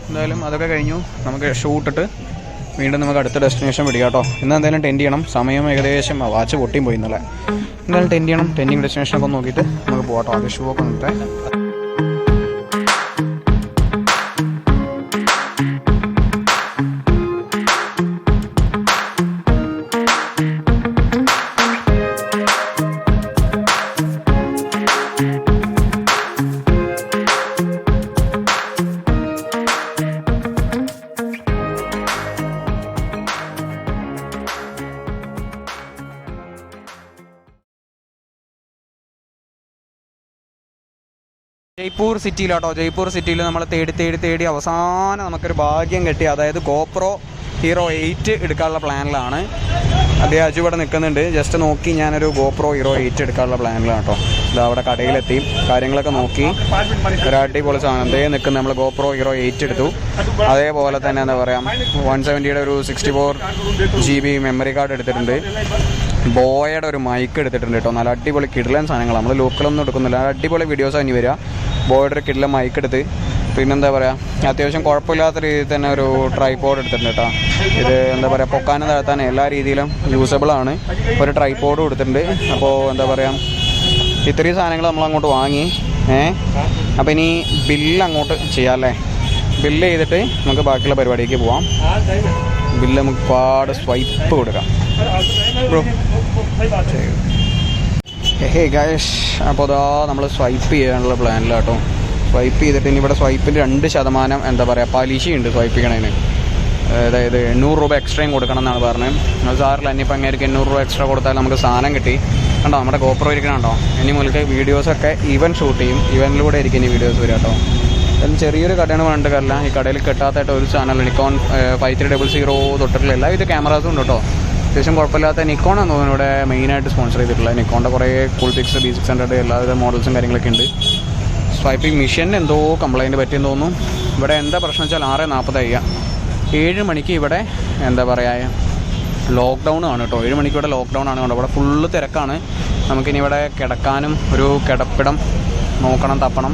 എന്തായാലും അതൊക്കെ കഴിഞ്ഞു. നമുക്ക് ഷൂട്ടിട്ട് വീണ്ടും നമുക്ക് അടുത്ത ഡെസ്റ്റിനേഷൻ പിടിക്കാം കേട്ടോ. ഇന്ന് എന്തായാലും ടെൻറ്റ് ചെയ്യണം. സമയം ഏകദേശം വാച്ച് പൊട്ടിയും പോയി ഇന്നലെ. എന്തായാലും ടെൻറ്റ് ചെയ്യണം. ടെൻറ്റിങ് ഡെസ്റ്റിനേഷനൊക്കെ നോക്കിയിട്ട് നമുക്ക് പോകാം. ആദ്യം ഷൂ ഒക്കെ വന്നിട്ട് ജയ്പൂർ സിറ്റിയിലാട്ടോ. ജയ്പൂർ സിറ്റിയിൽ നമ്മൾ തേടി അവസാനം നമുക്കൊരു ഭാഗ്യം കിട്ടി. അതായത് GoPro Hero 8 എടുക്കാനുള്ള പ്ലാനിലാണ്. അതേ അജു ഇവിടെ നിൽക്കുന്നുണ്ട്. ജസ്റ്റ് നോക്കി ഞാനൊരു GoPro Hero 8 എടുക്കാനുള്ള പ്ലാനിലാണ് കേട്ടോ. ഇത് അവിടെ കടയിലെത്തി കാര്യങ്ങളൊക്കെ നോക്കി ഒരു അടിപൊളി സാധനം അതേ നിൽക്കുന്നത്. നമ്മൾ GoPro Hero 8 എടുത്തു. അതേപോലെ തന്നെ എന്താ പറയുക 170 ഒരു 64 GB മെമ്മറി കാർഡ് എടുത്തിട്ടുണ്ട്. ബോയയുടെ ഒരു മൈക്ക് എടുത്തിട്ടുണ്ട് കേട്ടോ. നല്ല അടിപൊളി കിടിലൻ സാധനങ്ങൾ. നമ്മൾ ലോക്കലൊന്നും എടുക്കുന്നില്ല. അടിപൊളി വീഡിയോസാണ് ഇനി വരിക. ബോയയുടെ ഒരു കിടിലൻ മൈക്ക് എടുത്ത് പിന്നെന്താ പറയുക അത്യാവശ്യം കുഴപ്പമില്ലാത്ത രീതിയിൽ തന്നെ ഒരു ട്രൈപോഡ് എടുത്തിട്ടുണ്ട് കേട്ടോ. ഇത് എന്താ പറയുക പൊക്കാനും താഴ്ത്താനും എല്ലാ രീതിയിലും യൂസബിളാണ്. ഒരു ട്രൈപോഡും എടുത്തിട്ടുണ്ട്. അപ്പോൾ എന്താ പറയുക ഇത്രയും സാധനങ്ങൾ നമ്മൾ അങ്ങോട്ട് വാങ്ങി. അപ്പോൾ ഇനി ബില്ല് അങ്ങോട്ട് ചെയ്യാം അല്ലേ. ബില്ല് ചെയ്തിട്ട് നമുക്ക് ബാക്കിയുള്ള പരിപാടിക്ക് പോവാം. ബില്ല് നമുക്ക് ഒരുപാട് സ്വൈപ്പ് കൊടുക്കാം ബ്രോ. ഹേ ഗൈസ്, അപ്പോൾ അതാ നമ്മൾ സ്വൈപ്പ് ചെയ്യാനുള്ള പ്ലാനിലാട്ടോ. സ്വൈപ്പ് ചെയ്തിട്ട് ഇനി ഇവിടെ സ്വൈപ്പിൻ്റെ 2% എന്താ പറയുക പലിശയുണ്ട് സ്വൈപ്പ് ചെയ്യണതിന്. അതായത് 800 രൂപ എക്സ്ട്രയും കൊടുക്കണം എന്നാണ് പറഞ്ഞത്. അത് സാറില്ല ഇനിയിപ്പോൾ അങ്ങേക്ക് 800 രൂപ എക്സ്ട്രാ കൊടുത്താൽ നമുക്ക് സാധനം കിട്ടി. കണ്ടോ നമ്മുടെ GoPro ഇരിക്കണുണ്ടോ. ഇനി മുതൽക്ക് വീഡിയോസൊക്കെ ഈവൻ ഷൂട്ട് ചെയ്യും. ഈവനിലൂടെ ആയിരിക്കും ഇനി വീഡിയോസ് വരിക കേട്ടോ. അതിന് ചെറിയൊരു കടയാണ് പറഞ്ഞിട്ട് കാര്യമില്ല. ഈ കടയിൽ കിട്ടാത്തായിട്ട് ഒരു ചാനൽ നിക്കോൺ 5300 തൊട്ടിട്ടുള്ള എല്ലാവിധ ക്യാമറാസും ഉണ്ട് കേട്ടോ. അത്യാവശ്യം കുഴപ്പമില്ലാത്ത നിക്കോണാണ് തോന്നുന്നു ഇവിടെ മെയിനായിട്ട് സ്പോൺസർ ചെയ്തിട്ടുള്ളത്. നിക്കോണിൻ്റെ കുറേ Coolpix D600 എല്ലാവിധ മോഡൽസും കാര്യങ്ങളൊക്കെ ഉണ്ട്. സ്വൈപ്പിംഗ് മെഷീൻ എന്തോ കംപ്ലൈൻറ്റ് പറ്റിയെന്ന് തോന്നുന്നു. ഇവിടെ എന്താ പ്രശ്നം വെച്ചാൽ 6:40 7 മണിക്ക് ഇവിടെ എന്താ പറയുക ലോക്ക്ഡൗൺ ആണ് കേട്ടോ. 7 മണിക്ക് ഇവിടെ ലോക്ക്ഡൗൺ ആണ് കേട്ടോ. ഇവിടെ ഫുള്ള് തിരക്കാണ്. നമുക്കിനി ഇവിടെ കിടക്കാനും ഒരു കിടപ്പിടം നോക്കണം, തപ്പണം.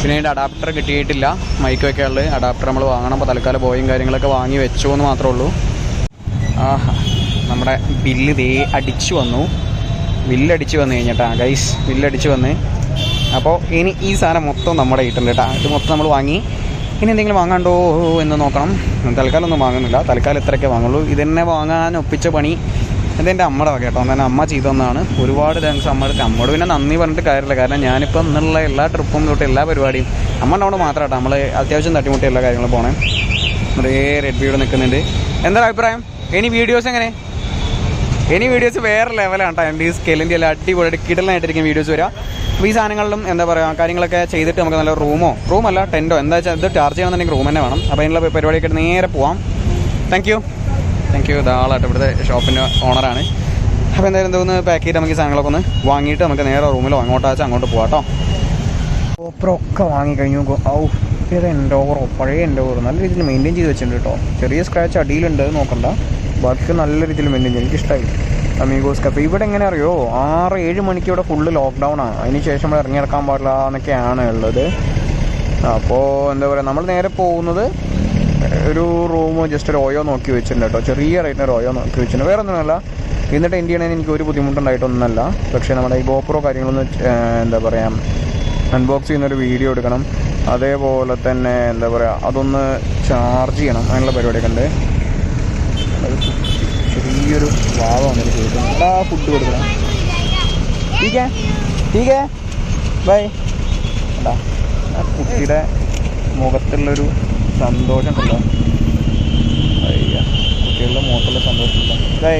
പിന്നെ അതിൻ്റെ അഡാപ്റ്റർ കിട്ടിയിട്ടില്ല. മൈക്ക് വയ്ക്കാനുള്ളത് അഡാപ്റ്റർ നമ്മൾ വാങ്ങണം. അപ്പോൾ തൽക്കാലം ബോയും കാര്യങ്ങളൊക്കെ വാങ്ങി വെച്ചു എന്ന് മാത്രമേ ഉള്ളൂ. നമ്മുടെ ബില്ല് അടിച്ചു വന്നു. ബില്ലടിച്ച് വന്നു കഴിഞ്ഞിട്ടാ ഗൈസ്, ബില്ലടിച്ച് വന്ന്. അപ്പോൾ ഇനി ഈ സാധനം മൊത്തം നമ്മുടെ ഇട്ടുണ്ട് കേട്ടോ. ഇത് മൊത്തം നമ്മൾ വാങ്ങി. ഇനി എന്തെങ്കിലും വാങ്ങാണ്ടോ എന്ന് നോക്കണം. തൽക്കാലം ഒന്നും വാങ്ങുന്നില്ല. തൽക്കാലം ഇത്രയൊക്കെ വാങ്ങുള്ളൂ. ഇതെന്നെ വാങ്ങാൻ ഒപ്പിച്ച പണി ഇതെൻ്റെ അമ്മയുടെ വക കേട്ടോ. തന്നെ അമ്മ ചെയ്തതെന്നാണ്. ഒരുപാട് താങ്ക്സ് അമ്മയുടെ. അമ്മയോട് പിന്നെ നന്ദി പറഞ്ഞിട്ട് കാര്യമില്ല. കാരണം ഞാനിപ്പോൾ ഇന്നുള്ള എല്ലാ ട്രിപ്പും തൊട്ട് എല്ലാ പരിപാടിയും അമ്മയുടെ അവിടെ മാത്രം കേട്ടോ. നമ്മൾ അത്യാവശ്യം തട്ടിമുട്ടി എല്ലാ കാര്യങ്ങളും പോകണേ. അതേ റെഡ്ബിയോട് നിൽക്കുന്നുണ്ട്. എന്താ അഭിപ്രായം? ഇനി വീഡിയോസ് എങ്ങനെ? ഇനി വീഡിയോസ് വേറെ ലെവലാണ് കേട്ടോ. എൻ്റെ ഈ സ്കെലിൻ്റെ എല്ലാം അടിപൊളി കിടലായിട്ടിരിക്കും വീഡിയോസ് വരിക. അപ്പോൾ ഈ സാധനങ്ങളിലും എന്താ പറയുക കാര്യങ്ങളൊക്കെ ചെയ്തിട്ട് നമുക്ക് നല്ല റൂമല്ല ടെൻറ്റോ എന്താ വെച്ചാൽ ഇത് ചാർജ് ചെയ്യണമെന്നുണ്ടെങ്കിൽ റൂം തന്നെ വേണം. അപ്പോൾ അതിനുള്ള പരിപാടിയൊക്കെ നേരെ പോവാം. Thank you. ധാരാളമായിട്ട് ഇവിടുത്തെ ഷോപ്പിൻ്റെ ഓണറാണ്. അപ്പോൾ എന്തായാലും എന്തോന്ന് പാക്ക് ചെയ്ത് നമുക്ക് സാധനങ്ങളൊക്കെ ഒന്ന് വാങ്ങിയിട്ട് നമുക്ക് നേരെ റൂമിലോ അങ്ങോട്ടാച്ചാൽ അങ്ങോട്ട് പോകാം കേട്ടോ. ഗോപ്രോ ഒക്കെ വാങ്ങിക്കഴിഞ്ഞു. ഇത് എൻഡോവറോ പഴയ എൻഡോവറോ നല്ല രീതിയിൽ മെയിൻറ്റെയിൻ ചെയ്ത് വെച്ചിട്ടുണ്ട് കേട്ടോ. ചെറിയ സ്ക്രാച്ച് അടിയിലുണ്ട്, നോക്കണ്ട. ബാക്കി നല്ല രീതിയിൽ മെയിൻറ്റെയിൻ ചെയ്യും. എനിക്കിഷ്ടമായി അമീഗോസ് കപ്പ്. ഇവിടെ എങ്ങനെ അറിയോ 6-7 മണിക്ക് ഇവിടെ ഫുള്ള് ലോക്ക്ഡൗൺ ആണ്. അതിന് ശേഷം ഇവിടെ ഇറങ്ങിയെടുക്കാൻ പാടില്ല എന്നൊക്കെയാണ് ഉള്ളത്. അപ്പോൾ എന്താ പറയുക, നമ്മൾ നേരെ പോകുന്നത് ഒരു റൂം ജസ്റ്റ് ഒരു ഓയോ നോക്കി വെച്ചിട്ടുണ്ട് കേട്ടോ. ചെറിയ റേറ്റിന് ഒരു ഓയോ നോക്കി വെച്ചിട്ടുണ്ട്. വേറെ ഒന്നുമല്ല, എന്നിട്ട് എന്ത് ചെയ്യണമെന്ന് എനിക്ക് ഒരു ബുദ്ധിമുട്ടുണ്ടായിട്ടൊന്നുമല്ല. പക്ഷേ നമ്മുടെ ഈ ഗോപ്രോ കാര്യങ്ങളൊന്ന് എന്താ പറയുക അൺബോക്സ് ചെയ്യുന്നൊരു വീഡിയോ എടുക്കണം. അതേപോലെ തന്നെ എന്താ പറയുക അതൊന്ന് ചാർജ് ചെയ്യണം. അങ്ങനെയുള്ള പരിപാടിയൊക്കെ ഉണ്ട്. ചെറിയൊരു ഭാവമാണ് എനിക്ക് കിട്ടുന്നത്. എല്ലാ ഫുഡ് കൊടുക്കണം. ടീക്കേ ബൈ. അല്ല ആ കുട്ടിയുടെ മുഖത്തുള്ളൊരു സന്തോഷം ഉണ്ടല്ലോ. അയ്യ കുട്ടികളുടെ മുഖത്തുള്ള സന്തോഷമില്ല. ബൈ.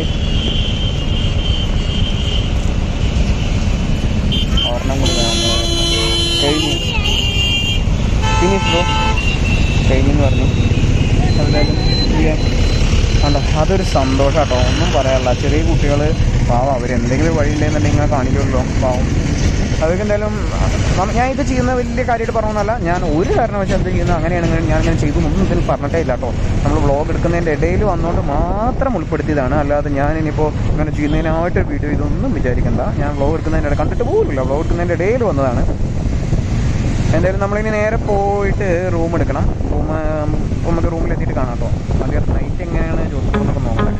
ഒരെണ്ണം കൊടുക്കണം. കഴിഞ്ഞു ഫിനിഷ് ബ്രോ കഴിഞ്ഞെന്ന് പറഞ്ഞു. എന്തായാലും കണ്ടോ അതൊരു സന്തോഷം കേട്ടോ. ഒന്നും പറയാനില്ല. ചെറിയ കുട്ടികൾ പാവം അവരെന്തെങ്കിലും വഴിയില്ലെന്നുണ്ടെങ്കിൽ ഇങ്ങനെ കാണിക്കുമല്ലോ പാവം. അതൊക്കെ എന്തായാലും ഞാൻ ഇത് ചെയ്യുന്ന വലിയ കാര്യമായിട്ട് പറഞ്ഞതല്ല. ഞാൻ ഒരു കാരണവശാൽ എന്ത് ചെയ്യുന്നത് അങ്ങനെയാണെങ്കിൽ ഞാനിങ്ങനെ ചെയ്തു ഒന്നും ഇതിൽ പറഞ്ഞിട്ടേ ഇല്ല കേട്ടോ. നമ്മൾ വ്ളോഗ് എടുക്കുന്നതിൻ്റെ ഇടയിൽ വന്നുകൊണ്ട് മാത്രം ഉൾപ്പെടുത്തിയതാണ്. അല്ലാതെ ഞാൻ ഇനിയിപ്പോൾ ഇങ്ങനെ ചെയ്യുന്നതിനായിട്ടൊരു വീഡിയോ ഇതൊന്നും വിചാരിക്കണ്ട. ഞാൻ വ്ളോഗ് എടുക്കുന്നതിൻ്റെ ഇടയിൽ കണ്ടിട്ട് പോലുമില്ല. വ്ളോഗ് എടുക്കുന്നതിൻ്റെ ഇടയിൽ വന്നതാണ്. എന്തായാലും നമ്മളിനി നേരെ പോയിട്ട് റൂം എടുക്കണം. നമുക്ക് റൂമിലെത്തിയിട്ട് കാണാം കേട്ടോ. ആദ്യം നൈറ്റ് എങ്ങനെയാണ് ചോദിക്കുന്നതൊക്കെ നോക്കട്ടെ.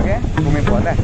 ഓക്കെ റൂമിൽ പോവാം അല്ലേ.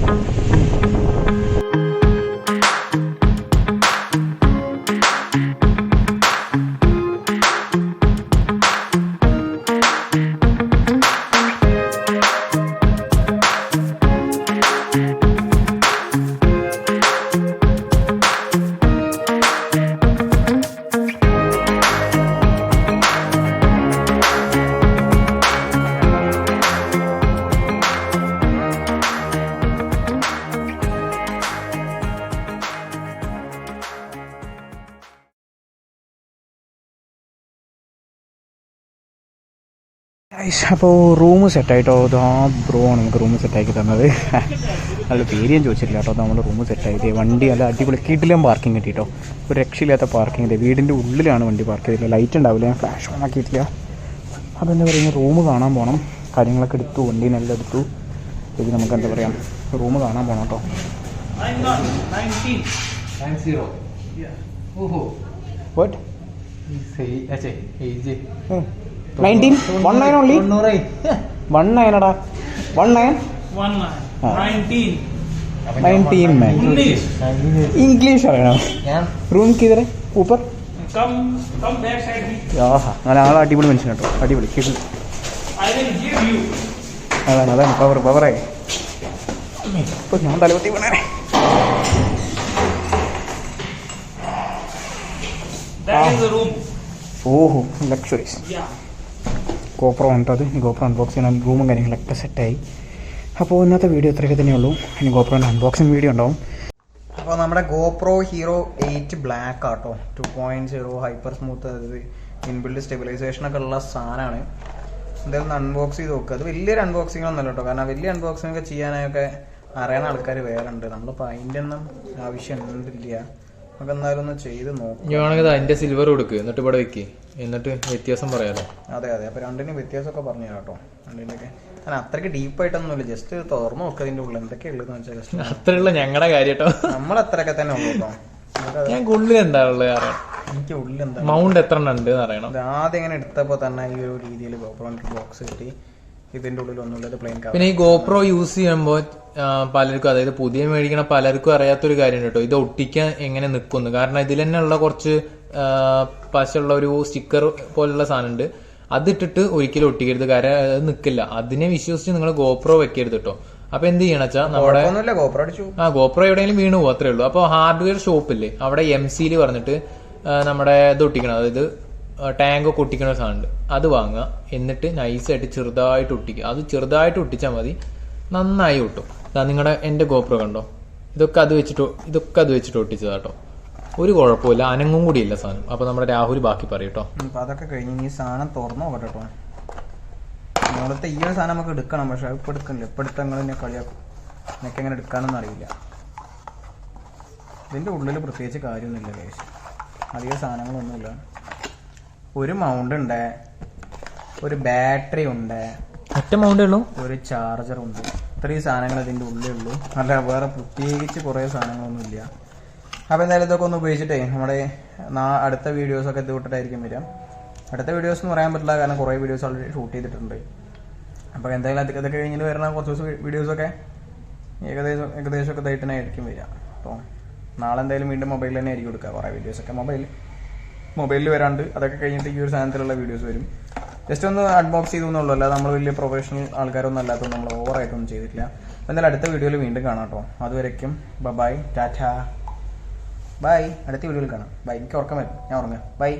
അപ്പോൾ റൂം സെറ്റായിട്ടോ. ഇതാ ബ്രോ ആണ് നമുക്ക് റൂം സെറ്റാക്കി തന്നത്. നല്ല പേര് ഞാൻ ചോദിച്ചിട്ടില്ല കേട്ടോ. നമ്മൾ റൂം സെറ്റായത് വണ്ടി നല്ല അടിപൊളി കിടിലം പാർക്കിംഗ് കിട്ടിയിട്ടോ. ഒരു രക്ഷയില്ലാത്ത പാർക്കിംഗ് ഇത്. വീടിൻ്റെ ഉള്ളിലാണ് വണ്ടി പാർക്ക് ചെയ്തില്ല. ലൈറ്റ് ഉണ്ടാവില്ല, ഞാൻ ഫ്ലാഷ് ഓൺ ആക്കിയിട്ടില്ല. അപ്പോൾ എന്താ പറയുക റൂം കാണാൻ പോകണം. കാര്യങ്ങളൊക്കെ എടുത്തു, വണ്ടീനെല്ലാം എടുത്തു. ഇത് നമുക്ക് എന്താ പറയുക റൂം കാണാൻ പോകണം കേട്ടോ. 90. ഓഹോ വാട്ട് 19 19 only 19 ടാ 19 man इंग्लिश അറിയണം. റൂം കിതറെ ऊपर कम बैक साइड भी. ആഹാ നല്ല ആളെ അടിപൊളി മനുഷ്യൻ കേട്ടോ. അടിപൊളി കിടൽ. അതാണ് പവറായി. ഇപ്പോൾ ഞാൻ തലവത്തി വീണേ. ഓഹോ ലക്ഷറീസ്. ഗോപ്രോ ഉണ്ടത്. ഇനി ഗോപ്രോ അൺബോക്സ് ചെയ്യണം. റൂമും കാര്യങ്ങളൊക്കെ സെറ്റായി. അപ്പോൾ ഇന്നത്തെ വീഡിയോ ഇത്രയൊക്കെ തന്നെയുള്ളൂ. ഇനി ഗോപ്രോൻ്റെ അൺബോക്സിങ് വീഡിയോ ഉണ്ടാവും. അപ്പോൾ നമ്മുടെ ഗോപ്രോ ഹീറോ 8 ബ്ലാക്ക് ആട്ടോ. 2.0 ഹൈപ്പർ സ്മൂത്ത്, അതായത് ഇൻബിൽഡ് സ്റ്റെബിലൈസേഷനൊക്കെ ഉള്ള സാധനമാണ്. എന്തായാലും അൺബോക്സ് ചെയ്ത് നോക്കുക. അത് വലിയൊരു അൺബോക്സിംഗ് ഒന്നല്ല കേട്ടോ. കാരണം വലിയ അൺബോക്സിംഗ് ഒക്കെ ചെയ്യാനൊക്കെ അറിയാൻ ആൾക്കാർ വേറെ ഉണ്ട്. നമ്മളിപ്പോൾ അതിൻ്റെ ഒന്നും ആവശ്യം ഉണ്ടില്ല. നമുക്ക് എന്തായാലും ഒന്ന് ചെയ്ത് നോക്കാം. അതിന്റെ സിൽവർ കൊടുക്കുക, എന്നിട്ട് ഇവിടെ വെക്ക്, എന്നിട്ട് വ്യത്യാസം പറയാലോ. അതെ അപ്പോൾ രണ്ടിനും വ്യത്യാസമൊക്കെ പറഞ്ഞു തരാം കേട്ടോ. രണ്ടിൻ്റെയൊക്കെ ഞാൻ അത്രയ്ക്ക് ഡീപ്പായിട്ടൊന്നുമില്ല. ജസ്റ്റ് തുറന്നു നോക്കുക അതിൻ്റെ ഉള്ളിൽ എന്തൊക്കെയുള്ളതെന്ന് വെച്ചാൽ. ജസ്റ്റ് അത്രയുള്ള ഞങ്ങളുടെ കാര്യം കേട്ടോ. നമ്മൾ അത്രയൊക്കെ തന്നെ ഉള്ളൂ കേട്ടോ. ഞാൻ ഉള്ളിൽ എന്താ ഉള്ളത് അറിയാം. എനിക്ക് ഉള്ളിൽ എന്താ മൗണ്ട് എത്ര ഉണ്ട് അറിയണം. ആദ്യം ഇങ്ങനെ എടുത്തപ്പോൾ തന്നെ ഈ ഒരു രീതിയിൽ ഗോപ്രോൻ്റെ ബോക്സ് കിട്ടി. ഇതിൻ്റെ ഉള്ളിൽ ഒന്നുമില്ല, പ്ലെയിൻ കവർ. പിന്നെ ഈ ഗോപ്രോ യൂസ് ചെയ്യുമ്പോൾ പലർക്കും, അതായത് പുതിയ മേടിക്കണ പലർക്കും അറിയാത്തൊരു കാര്യം കേട്ടോ, ഇത് ഒട്ടിക്കാൻ എങ്ങനെ നിൽക്കുന്നു. കാരണം ഇതിൽ തന്നെ ഉള്ള കുറച്ച് പശുള്ള ഒരു സ്റ്റിക്കർ പോലുള്ള സാധനം ഉണ്ട്. അതിട്ടിട്ട് ഒരിക്കലും ഒട്ടിക്കരുത്. കാരണം അത് നിൽക്കില്ല. അതിനെ വിശ്വസിച്ച് നിങ്ങൾ ഗോപ്രോ വെക്കരുത് കേട്ടോ. അപ്പൊ എന്ത് ചെയ്യണം വെച്ചാൽ നമ്മുടെ ഗോപ്രോ എവിടെയെങ്കിലും വീണു പോകും, അത്രേ ഉള്ളൂ. അപ്പോൾ ഹാർഡ്വെയർ ഷോപ്പില്ലേ അവിടെ MCയിൽ പറഞ്ഞിട്ട് നമ്മുടെ ഇത് ഒട്ടിക്കണം, അതായത് ടാങ്ക് ഒക്കെ ഒട്ടിക്കുന്ന സാധനമുണ്ട്, അത് വാങ്ങുക. എന്നിട്ട് നൈസായിട്ട് ചെറുതായിട്ട് ഒട്ടിക്കുക. അത് ചെറുതായിട്ട് ഒട്ടിച്ചാൽ മതി, നന്നായി ഒട്ടും. നിങ്ങളുടെ എൻ്റെ ഗോപ്രോ കണ്ടോ, ഇതൊക്കെ അത് വെച്ചിട്ട് ഒട്ടിച്ചതാട്ടോ. ഒരു കുഴപ്പമില്ല, അനങ്ങും കൂടിയില്ല സാധനം. അപ്പോൾ നമ്മുടെ രാഹുൽ ബാക്കി പറയട്ടോ. അതൊക്കെ കഴിഞ്ഞ് ഈ സാധനം തുറന്നു നോക്കട്ടെ കേട്ടോ. നമ്മളത്തെ ഈ ഒരു സാധനം നമുക്ക് എടുക്കണം, പക്ഷെ ഇപ്പോൾ എടുക്കണില്ല. ഇപ്പോൾ എടുത്ത് നിങ്ങൾ എന്നെ കളിയാക്കും. എനിക്കെങ്ങനെ എടുക്കാനൊന്നും അറിയില്ല. ഇതിൻ്റെ ഉള്ളിൽ പ്രത്യേകിച്ച് കാര്യമൊന്നുമില്ല കേസ്, അധികം സാധനങ്ങളൊന്നുമില്ല. ഒരു മൗണ്ട് ഉണ്ട്, ഒരു ബാറ്ററി ഉണ്ട്, ഒറ്റ മൗണ്ടേ ഉള്ളൂ, ഒരു ചാർജറുണ്ട്. ഇത്രയും സാധനങ്ങൾ ഇതിൻ്റെ ഉള്ളിലുള്ളൂ. അല്ല വേറെ പ്രത്യേകിച്ച് കുറേ സാധനങ്ങളൊന്നുമില്ല. അപ്പോൾ എന്തായാലും ഇതൊക്കെ ഒന്ന് ഉപയോഗിച്ചിട്ടേ നമ്മുടെ അടുത്ത വീഡിയോസൊക്കെ ഇത് വിട്ടിട്ടായിരിക്കും വരാം. അടുത്ത വീഡിയോസ് എന്ന് പറയാൻ പറ്റില്ല, കാരണം കുറേ വീഡിയോസ് ഓൾറെഡി ഷൂട്ട് ചെയ്തിട്ടുണ്ട്. അപ്പോൾ എന്തായാലും അതൊക്കെ കഴിഞ്ഞിട്ട് വരുന്ന കുറച്ച് ദിവസം വീഡിയോസൊക്കെ ഏകദേശമൊക്കെ ഇതായിട്ട് തന്നെ ആയിരിക്കും വരിക. അപ്പോൾ നാളെ എന്തായാലും വീണ്ടും മൊബൈലിൽ തന്നെ ആയിരിക്കും എടുക്കുക കുറേ വീഡിയോസൊക്കെ. മൊബൈലിൽ വരാണ്ട് അതൊക്കെ കഴിഞ്ഞിട്ട് ഈ ഒരു സാധനത്തിലുള്ള വീഡിയോസ് വരും. ജസ്റ്റ് ഒന്ന് അൺബോക്സ് ചെയ്തു എന്നുള്ളൂ, അല്ലാതെ നമ്മൾ വലിയ പ്രൊഫഷണൽ ആൾക്കാരൊന്നും അല്ലാത്തതുകൊണ്ട് നമ്മൾ ഓവറായിട്ടൊന്നും ചെയ്തിട്ടില്ല. അപ്പോൾ എന്തായാലും അടുത്ത വീഡിയോയിൽ വീണ്ടും കാണാം കേട്ടോ. അതുവരയ്ക്കും ബൈ, ടാറ്റ, ബൈ. അടുത്ത വീഡിയോയിൽ കാണാം. ബൈ. എനിക്ക് ഉറക്കം വരും, ഞാൻ ഉറങ്ങാം. ബൈ.